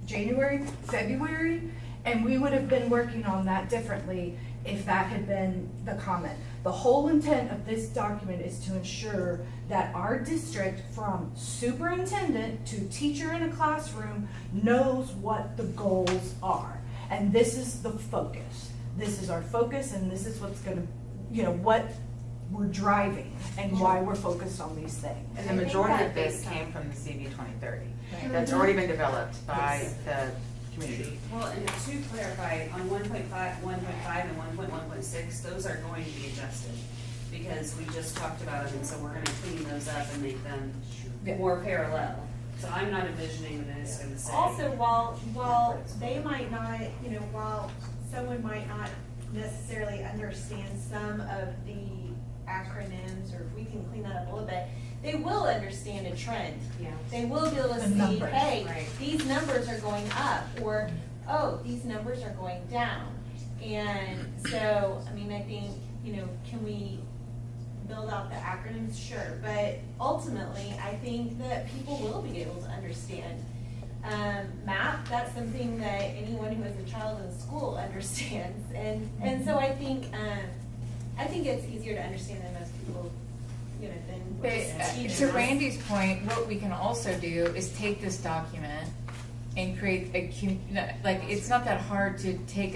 January, February, and we would have been working on that differently if that had been the comment. The whole intent of this document is to ensure that our district, from superintendent to teacher in a classroom, knows what the goals are. And this is the focus. This is our focus, and this is what's gonna, you know, what we're driving and why we're focused on these things. And the majority of this came from the CB 2030. That's already been developed by the community. Well, and to clarify, on 1.5, 1.5 and 1.1.6, those are going to be adjusted because we just talked about them, and so we're gonna clean those up and make them more parallel. So I'm not envisioning that it's gonna say. Also, while they might not, you know, while someone might not necessarily understand some of the acronyms, or if we can clean that up a little bit, they will understand a trend. Yeah. They will be able to The see, numbers, hey, right. these numbers are going up, or, oh, these numbers are going down. And so, I mean, I think, you know, can we build out the acronyms? Sure, but ultimately, I think that people will be able to understand. Math, that's something that anyone who has a child in school understands. And so I think it's easier to understand than most people, you know, than just teachers. To Randy's point, what we can also do is take this document and create like, it's not that hard to take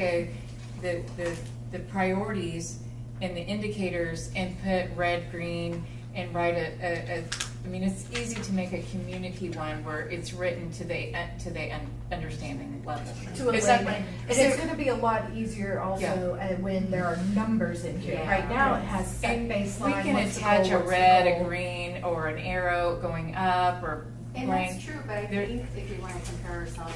the priorities and the indicators and put red, green, and write I mean, it's easy to make a community one where it's written to the understanding level. To a It's not- layman. And it's gonna be a lot easier also when there are numbers in here. Yeah. Right now, it has set And baseline. we can what's the attach goal, a what's the red, a goal. green, or an arrow going up or And blank. that's true, but I There- think if we wanna compare ourselves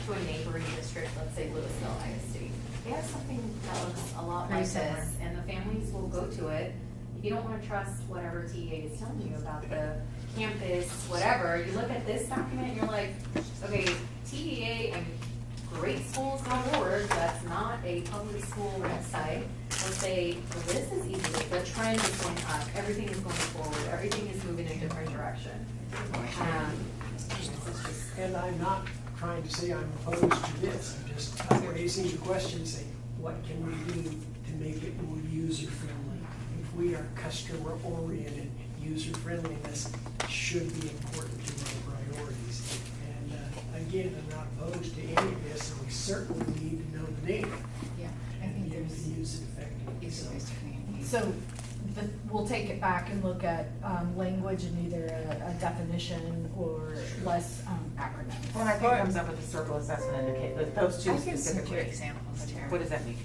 to a neighboring district, let's say Louisville ISD, they have something that looks a lot Pretty like similar. this, and the families will go to it. If you don't wanna trust whatever TEA is telling you about the campus, whatever, you look at this document and you're like, okay, TEA and greatschools.org, that's not a public school website, will say, well, this is easy, the trend is going up, everything is going forward, everything is moving in a different direction. And I'm not trying to say I'm opposed to this, I'm just raising the question, saying, what can we do to make it more user-friendly? If we are customer-oriented, user-friendliness should be important to our priorities. certainly need to know the data. Yeah, I think And you there's can use it effectively. Easier ways to communicate. So we'll take it back and look at language and either a definition or less acronyms. Well, I think it comes up with the circle assessment indicator, those two I think some specifically. good examples too. What does that mean?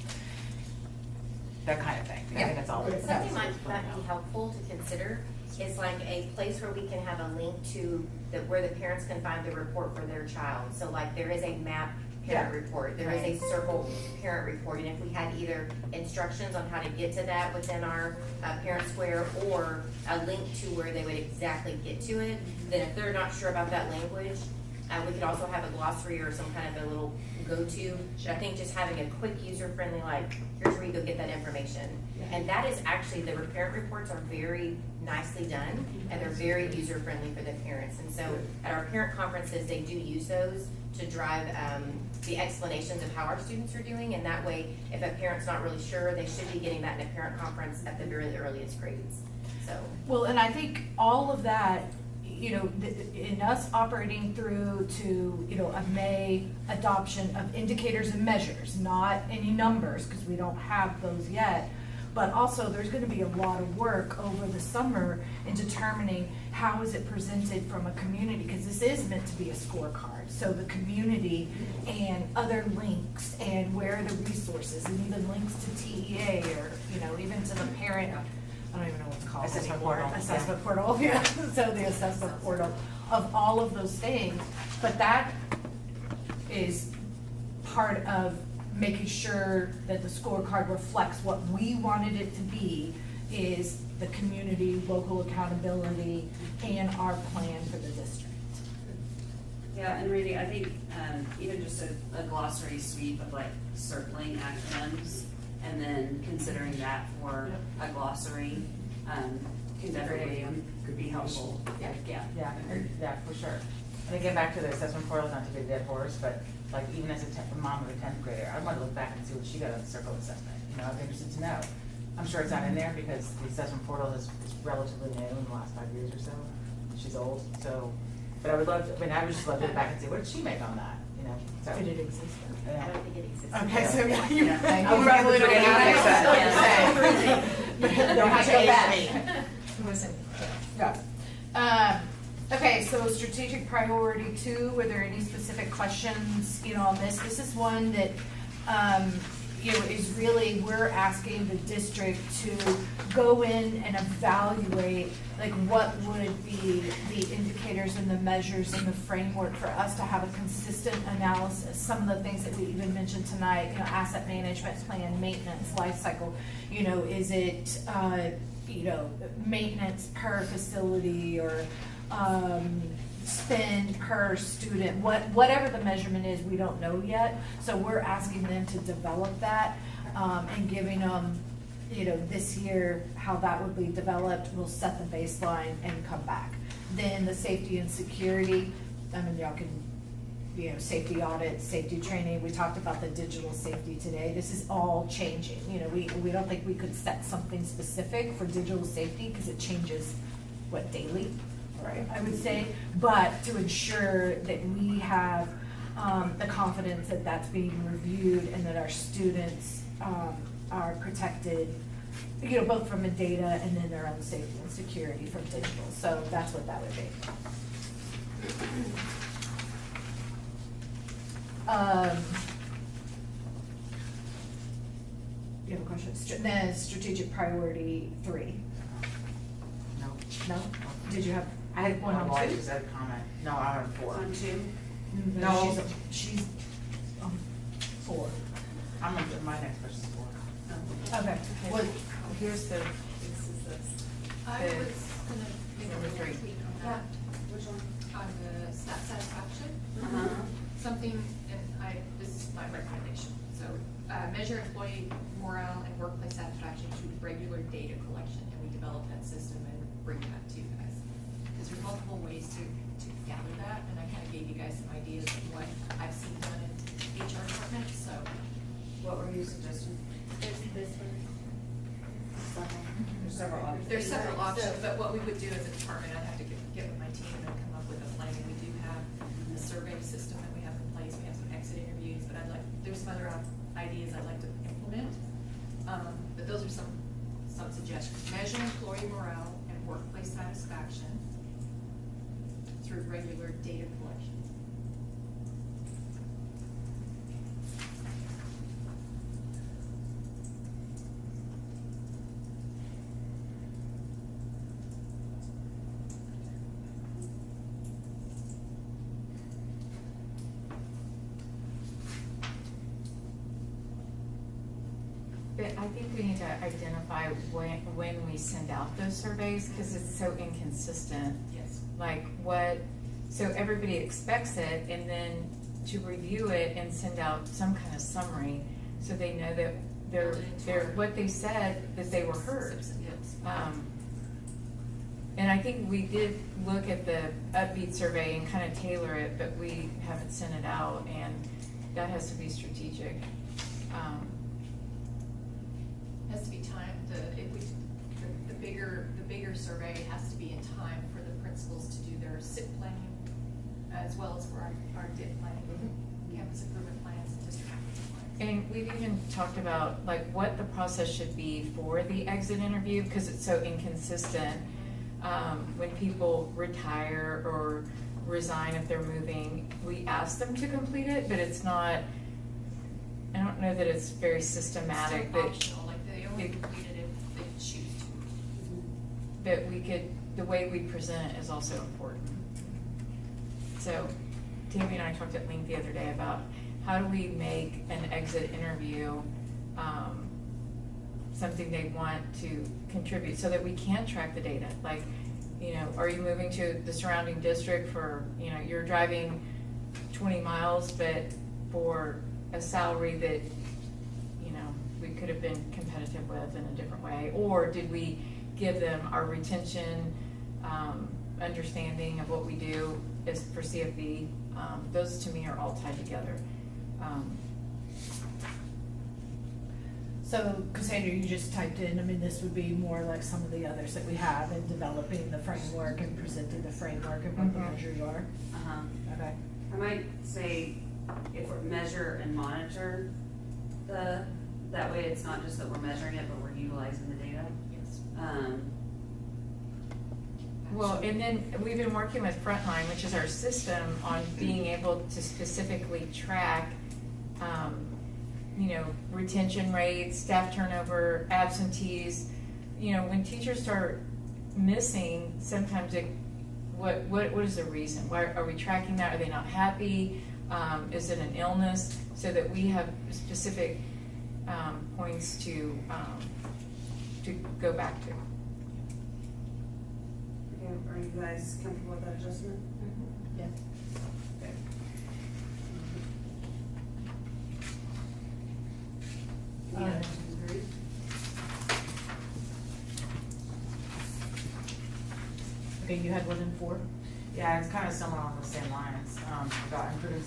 That kind of thing. I think that's all. it Something says. might be helpful to consider is like a place where we can have a link to where the parents can find the report for their child. So like there is a MAP parent report, there is a circle parent report, and if we had either instructions on how to get to that within our parent square or a link to where they would exactly get to it, then if they're not sure about that language, we could also have a glossary or some kind of a little go-to. But I think just having a quick user-friendly, like, here's where you go get that information. And that is actually, the parent reports are very nicely done, and they're very user-friendly for the parents. And so at our parent conferences, they do use those to drive the explanations of how our students are doing. And that way, if a parent's not really sure, they should be getting that in a parent conference at the very earliest grades. So. Well, and I think all of that, you know, in us operating through to, you know, a May adoption of indicators and measures, not any numbers, because we don't have those yet. But also, there's gonna be a lot of work over the summer in determining how is it presented from a community, because this is meant to be a scorecard. So the community and other links and where are the resources, and even links to TEA or, you know, even to the parent, I don't even know what it's called. Assessment anymore. portal. Assessment portal, yeah, so the assessment portal of all of those things. But that is part of making sure that the scorecard reflects what we wanted it to be, is the community, local accountability, and our plan for the district. Yeah, and Randy, I think even just a glossary sweep of like circling acronyms and then considering that for a glossary can definitely could be helpful. Yeah, Yeah. yeah, for sure. And again, back to the assessment portal, not to be a dead horse, but like even as a mom of a 10th grader, I want to look back and see what she got on the circle assessment. You know, I'm interested to know. I'm sure it's not in there because the assessment portal is relatively new in the last 5 years or so. She's old, so, but I would love to, I mean, I would just love to look back and see, what did she make on that, you know? So. Did it exist? I don't think it exists. Okay, so you I'm probably don't fix have that. Don't have to go back. Listen, yeah. Okay, so strategic priority 2, were there any specific questions, you know, on this? This is one that, you know, is really, we're asking the district to go in and evaluate, like, what would be the indicators and the measures and the framework for us to have a consistent analysis. Some of the things that we even mentioned tonight, you know, asset management plan, maintenance, life cycle, you know, is it, you know, maintenance per facility or spend per student, whatever the measurement is, we don't know yet. So we're asking them to develop that and giving them, you know, this year how that would be developed. We'll set the baseline and come back. Then the safety and security, I mean, y'all can, you know, safety audits, safety training. We talked about the digital safety today. This is all changing. You know, we don't think we could set something specific for digital safety because it changes, what, daily? Right, I would say, but to ensure that we have the confidence that that's being reviewed and that our students are protected, you know, both from the data and then their own safety and security from digital. So that's what that would be. You have a question? Then strategic priority 3. No. No? Did you have? I had one on I 2? just had a comment. No, I have 4. On 2? No. She's 4. I'm on, my next question is 4. Okay. Well, Here's the, I was gonna make Number a little 3. tweak on that. Which one? On the staff satisfaction. Something, and this is my recommendation. So, measure employee morale and workplace satisfaction through regular data collection, and we develop that system and bring that to you guys. Because there's multiple ways to gather that, and I kind of gave you guys some ideas of what I've seen done in HR departments, so. What were you suggesting? There's this one. There's several options. There's several Right. options, but what we would do as a department, I'd have to get with my team and come up with a plan. We do have a survey system that we have in place, we have some exit interviews, but there's some other ideas I'd like to implement. But those are some suggestions. Measure employee morale and workplace satisfaction through regular data collection. But I think we need to identify when we send out those surveys, because it's so inconsistent. Yes. Like what, so everybody expects it, and then to review it and send out some kind of summary, so they know that what they said, that they were heard. Yes. And I think we did look at the Upbeat survey and kind of tailor it, but we haven't sent it out, and that has to be strategic. Has to be timed, the bigger survey has to be in time for the principals to do their SIP planning, as well as for our DIP planning, campus improvement plans and district improvement plans. And we've even talked about like what the process should be for the exit interview, because it's so inconsistent. When people retire or resign, if they're moving, we ask them to complete it, but it's not, I don't know that it's very systematic. Still optional, like they only complete it if they choose to. But we could, the way we present it is also important. So Tammy and I talked at length the other day about how do we make an exit interview something they want to contribute, so that we can track the data. Like, you know, are you moving to the surrounding district for, you know, you're driving 20 miles, but for a salary that, you know, we could have been competitive with in a different way? Or did we give them our retention, understanding of what we do is for CFB? Those to me are all tied together. So Cassandra, you just typed in, I mean, this would be more like some of the others that we have in developing the framework and presenting the framework and what the measures are. Okay. I might say if we're measure and monitor that way it's not just that we're measuring it, but we're utilizing the data. Yes. Well, and then we've been working with Frontline, which is our system, on being able to specifically track, you know, retention rates, staff turnover, absentees. You know, when teachers start missing, sometimes what is the reason? Why are we tracking that? Are they not happy? Is it an illness? So that we have specific points to go back to. Okay, are you guys comfortable with that adjustment? Yeah. Okay. Okay, you had 1 and 4? Yeah, it's kind of similar on the same lines, about improving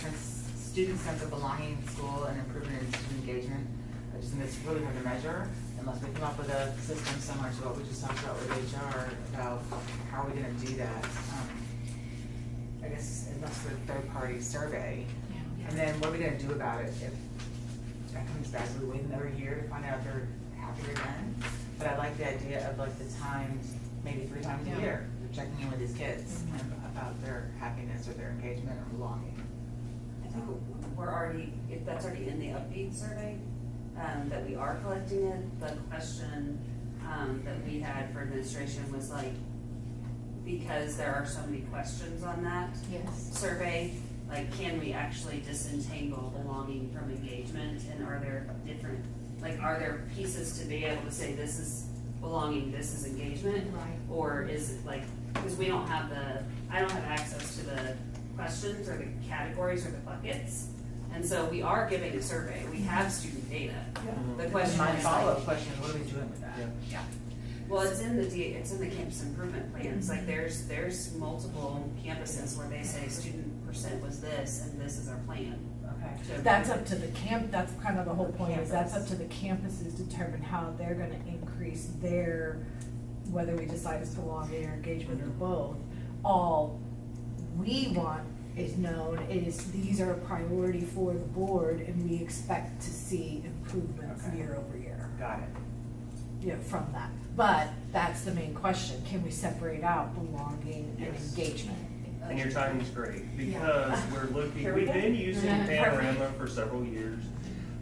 student sense of belonging in school and improving in student engagement. I just think it's really hard to measure unless we come up with a system similar to what we just talked about with HR, about how are we gonna do that. I guess unless we're a third-party survey. Yeah. And then what are we gonna do about it if that comes back? Do we wait another year to find out if they're happier then? But I like the idea of like the times, maybe 3 times a year, you're checking in with these kids about their happiness or their engagement or belonging. I think we're already, if that's already in the Upbeat survey, that we are collecting it, the question that we had for administration was like, because there are so many questions on that survey, like, can we actually disentangle belonging from engagement? And are there different, like, are there pieces to be able to say this is belonging, this is engagement? Right. Or is it like, because we don't have I don't have access to the questions or the categories or the buckets. And so we are giving a survey, we have student data. The question My is follow-up like, question is, what are we doing with that? yeah. Well, it's in the campus improvement plans, like there's multiple campuses where they say student percent was this and this is our plan. Okay. That's up to the that's kind of the whole point, is that's up to the campuses to determine how they're gonna increase their whether we decide it's belonging or engagement or both, all we want is known is these are a priority for the board and we expect to see improvements Okay. year over year. Got it. You know, from that. But that's the main question, can we separate out belonging and Yes. engagement? And your timing's great, because we're looking, Here we we've go. been using Panorama for several years.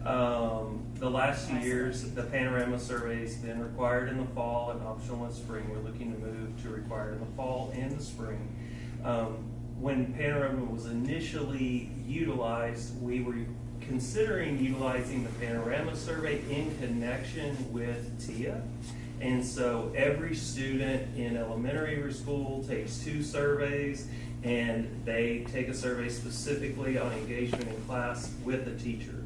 The last few years, the Panorama survey's been required in the fall and optional in spring. We're looking to move to required in the fall and the spring. When Panorama was initially utilized, we were considering utilizing the Panorama survey in connection with TIA. And so every student in elementary school takes 2 surveys, and they take a survey specifically on engagement in class with a teacher.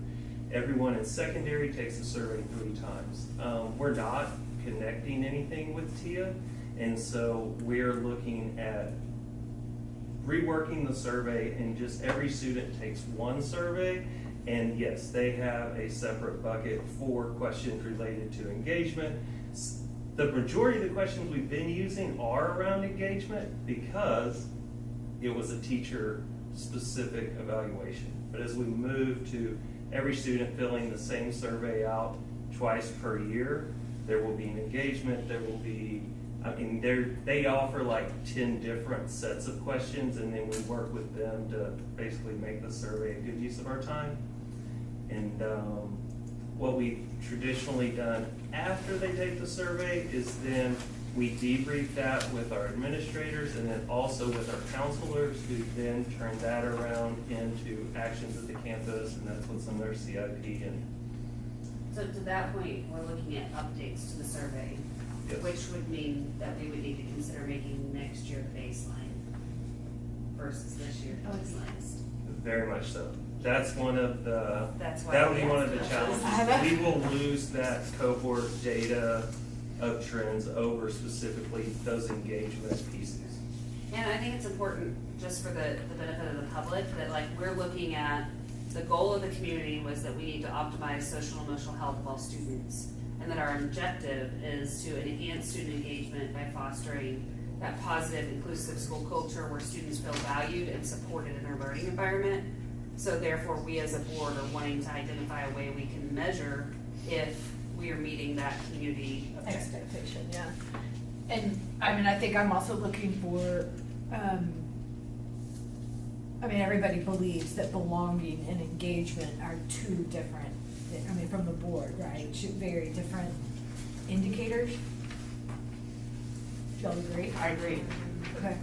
Everyone in secondary takes the survey 3 times. We're not connecting anything with TIA, and so we're looking at reworking the survey, and just every student takes 1 survey. And yes, they have a separate bucket for questions related to engagement. The majority of the questions we've been using are around engagement because it was a teacher-specific evaluation. But as we move to every student filling the same survey out twice per year, there will be an engagement, there will be, I mean, they offer like 10 different sets of questions, and then we work with them to basically make the survey a good use of our time. And what we've traditionally done after they take the survey is then we debrief that with our administrators and then also with our counselors, who then turn that around into actions at the campus, and that's what's in their CIP. And So to that point, we're looking at updates to the survey, Yes. which would mean that we would need to consider making next year the baseline versus this year the baselines. very much so. That's one of the, That's why that would we be one of asked the about challenges. We will lose that cohort data of trends over specifically those engagement pieces. And I think it's important, just for the benefit of the public, that like we're looking at, the goal of the community was that we need to optimize social and emotional health of all students. And that our objective is to enhance student engagement by fostering that positive, inclusive school culture where students feel valued and supported in their learning environment. So therefore, we as a board are wanting to identify a way we can measure if we are meeting that community objective. Expectation, yeah. And, I mean, I think I'm also looking for, I mean, everybody believes that belonging and engagement are 2 different, I mean, from the board, right? Very different indicators. Do y'all agree? I agree. Okay.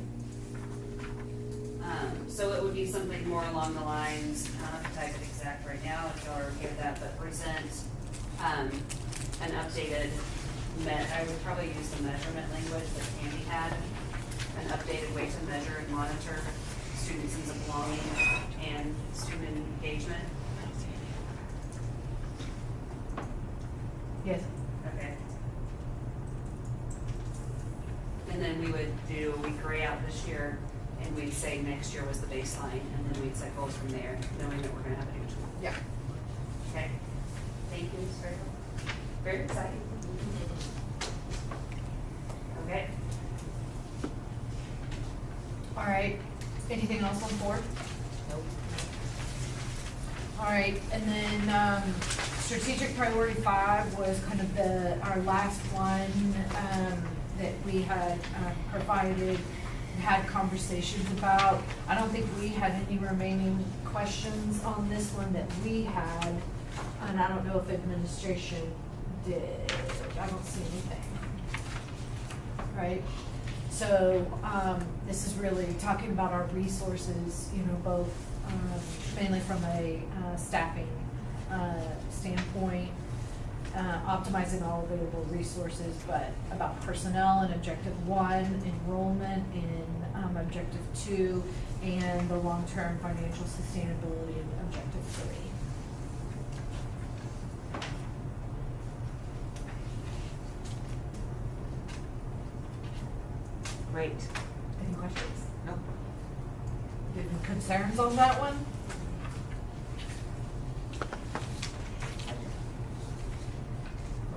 So it would be something more along the lines, I don't have to type it exact right now if y'all are okay with that, but present an updated, I would probably use the measurement language that Candy had, an updated way to measure and monitor student sense of belonging and student engagement. Yes. Okay. And then we would we'd gray out this year, and we'd say next year was the baseline, and then we'd set goals from there, knowing that we're gonna have a new tool. Yeah. Okay? Thank you, Ms. Rachel. Very exciting. Okay? All right, anything else on board? Nope. All right, and then, strategic priority 5 was kind of our last one, that we had, provided, had conversations about. I don't think we had any remaining questions on this one that we had, and I don't know if administration did. I don't see anything. Right? So, this is really talking about our resources, you know, both, mainly from a, staffing, standpoint, optimizing all available resources, but about personnel in objective 1, enrollment in, objective 2, and the long-term financial sustainability in objective 3. Great. Any questions? Nope. Any concerns on that one?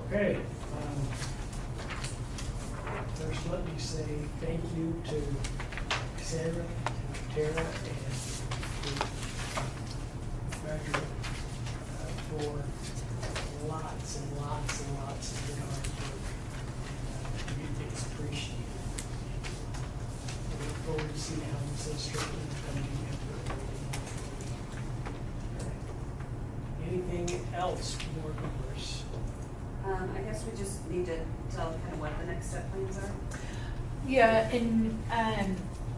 Okay. say thank you to Sandra, Tara, and the graduate for lots and lots and lots of good hard work. It's appreciated. I look forward to seeing how this instructor is coming together. Anything else, board members? I guess we just need to tell kind of what the next step plans are. Yeah, and,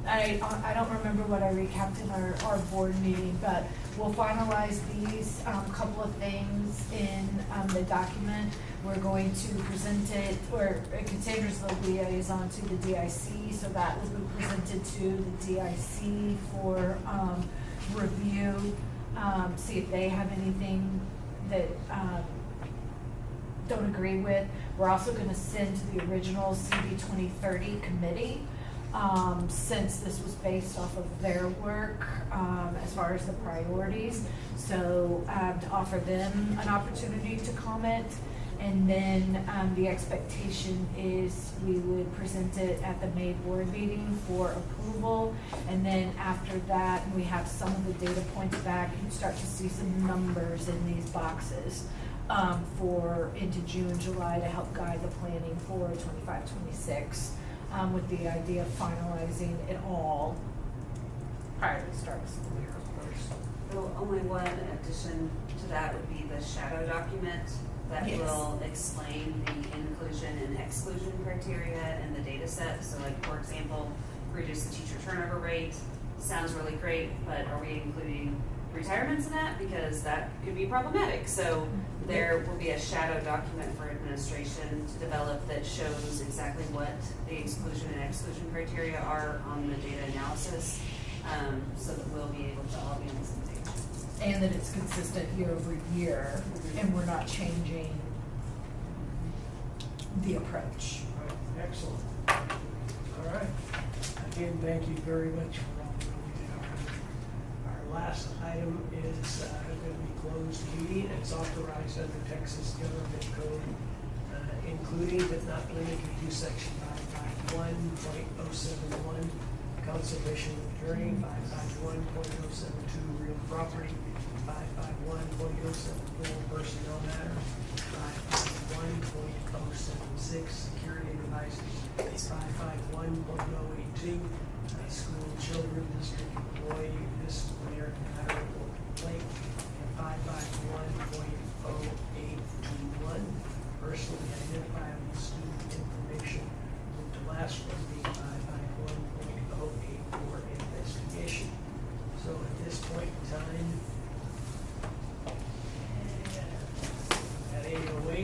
I don't remember what I recapped in our board meeting, but we'll finalize these, couple of things in, the document. We're going to present it, or Cassandra's the liaison to the DIC, so that will be presented to the DIC for, review, see if they have anything that, don't agree with. We're also gonna send to the original CD 2030 committee, since this was based off of their work, as far as the priorities. So, to offer them an opportunity to comment. And then, the expectation is we would present it at the May board meeting for approval. And then after that, we have some of the data points back, you start to see some numbers in these boxes, for into June, July to help guide the planning for 25-26, with the idea of finalizing it all prior to the start of school year, of course. So only one addition to that would be the shadow document that Yes. will explain the inclusion and exclusion criteria and the data set. So like, for example, reduce the teacher turnover rate, sounds really great, but are we including retirements in that? Because that could be problematic. So there will be a shadow document for administration to develop that shows exactly what the exclusion and exclusion criteria are on the data analysis, so that we'll be able to all be on the same page. And that it's consistent year over year, and we're not changing the approach. Excellent. All right. Again, thank you very much for all the really good hard work. Our last item is going to be closed meeting. It's authorized under Texas Government Code, including but not limited to section 551.071, conservation of attorney, 551.072, real property, 551.074, personnel matter, 551.076, security devices, 551.082, school children district employee disciplinary matter or complaint, and 551.0821, personally identifiable student information, with the last one being 551.084, investigation. So at this point in time, at 8:08, we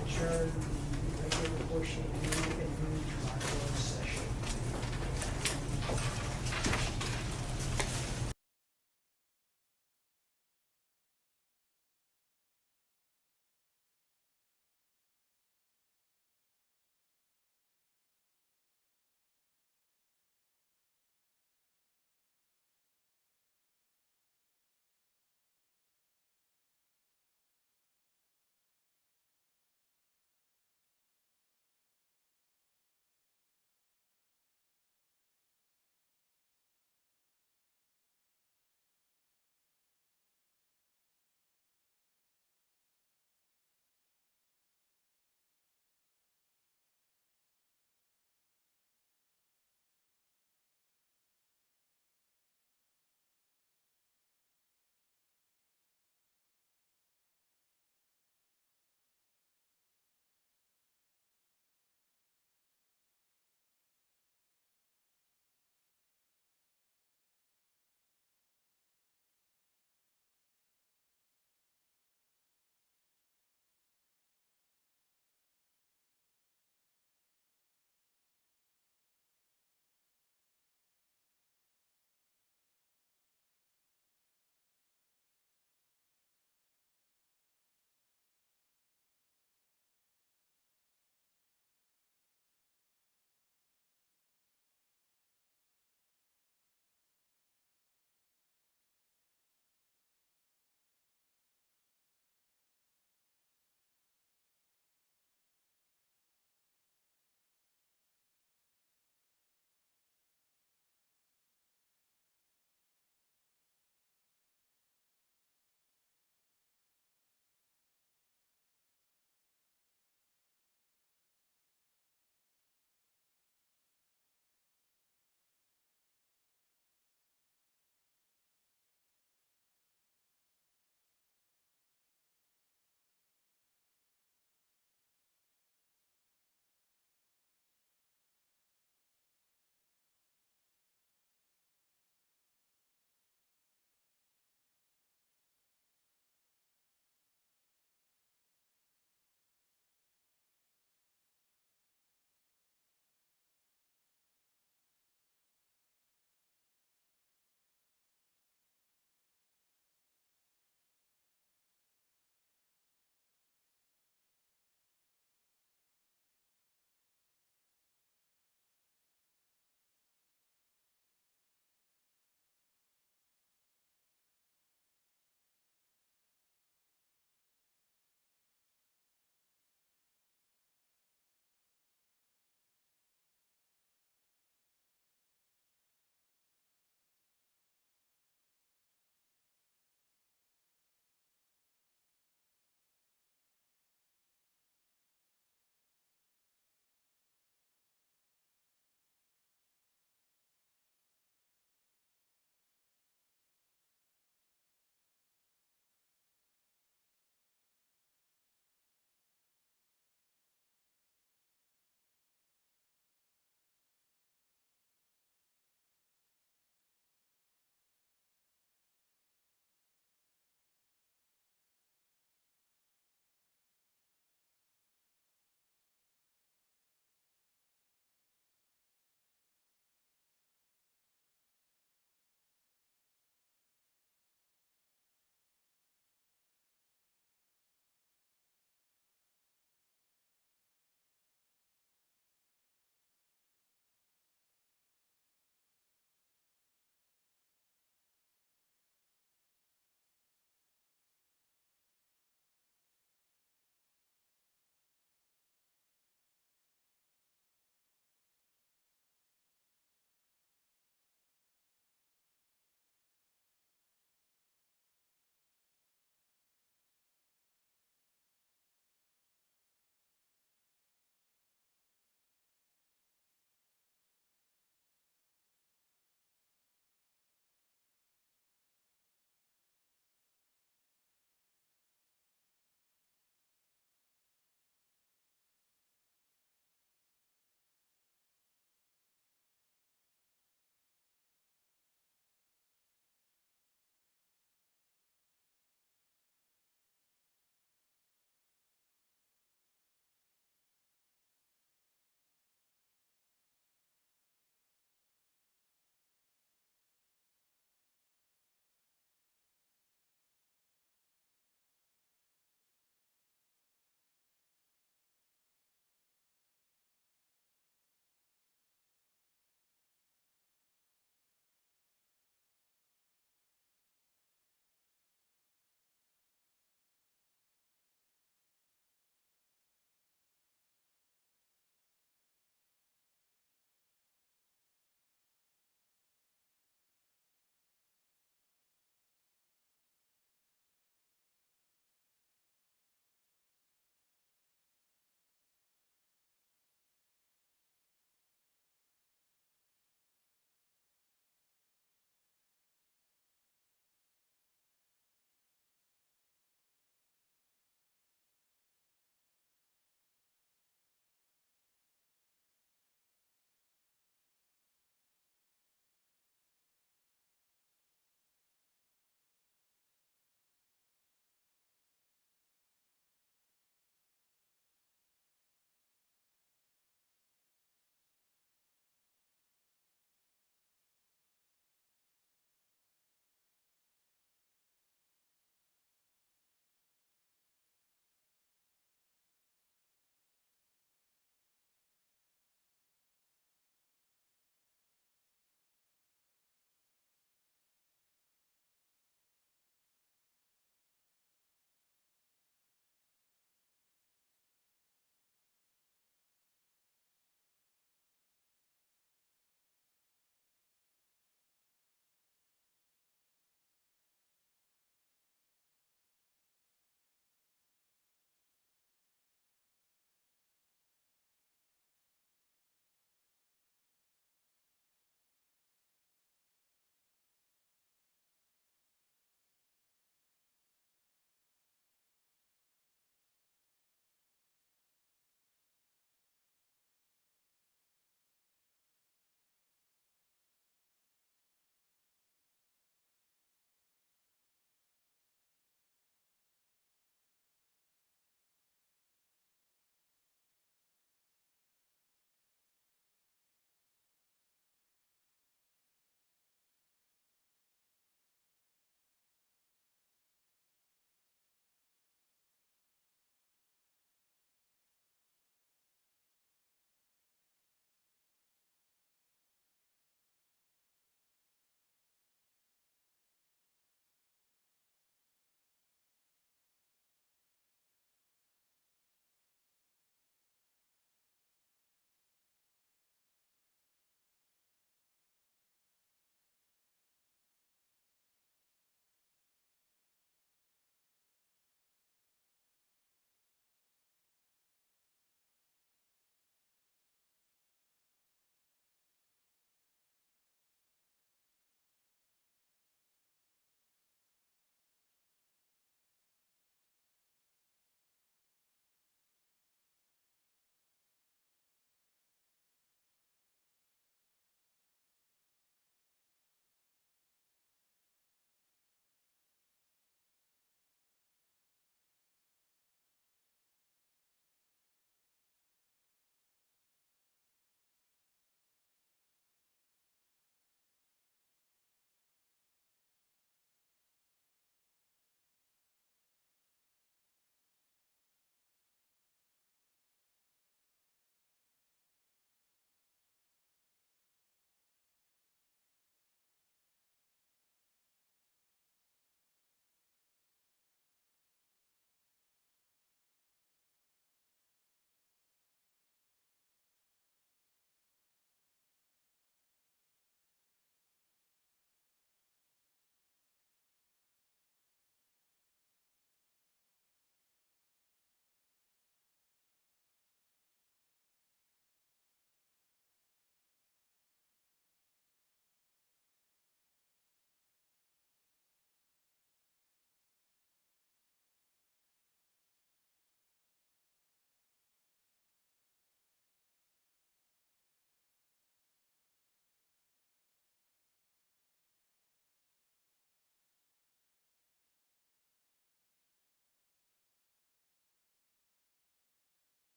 adjourn the regular portion of the meeting and move to our closed session.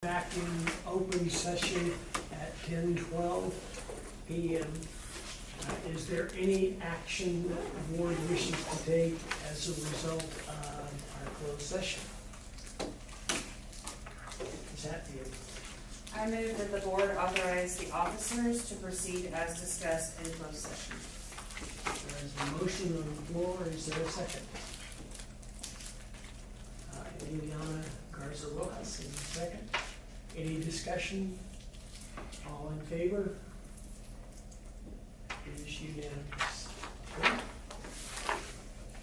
Back in open session at 10:12 p.m. Is there any action that the board wishes to take as a result of our closed session? Is that the I move that the board authorize the officers to proceed as discussed in closed session. There is a motion on the floor, is there a second? Eliana Garza Rojas is the second. Any discussion? All in favor? It is unanimous.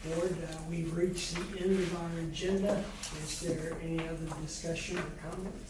Board, we've reached the end of our agenda. Is there any other discussion or comments?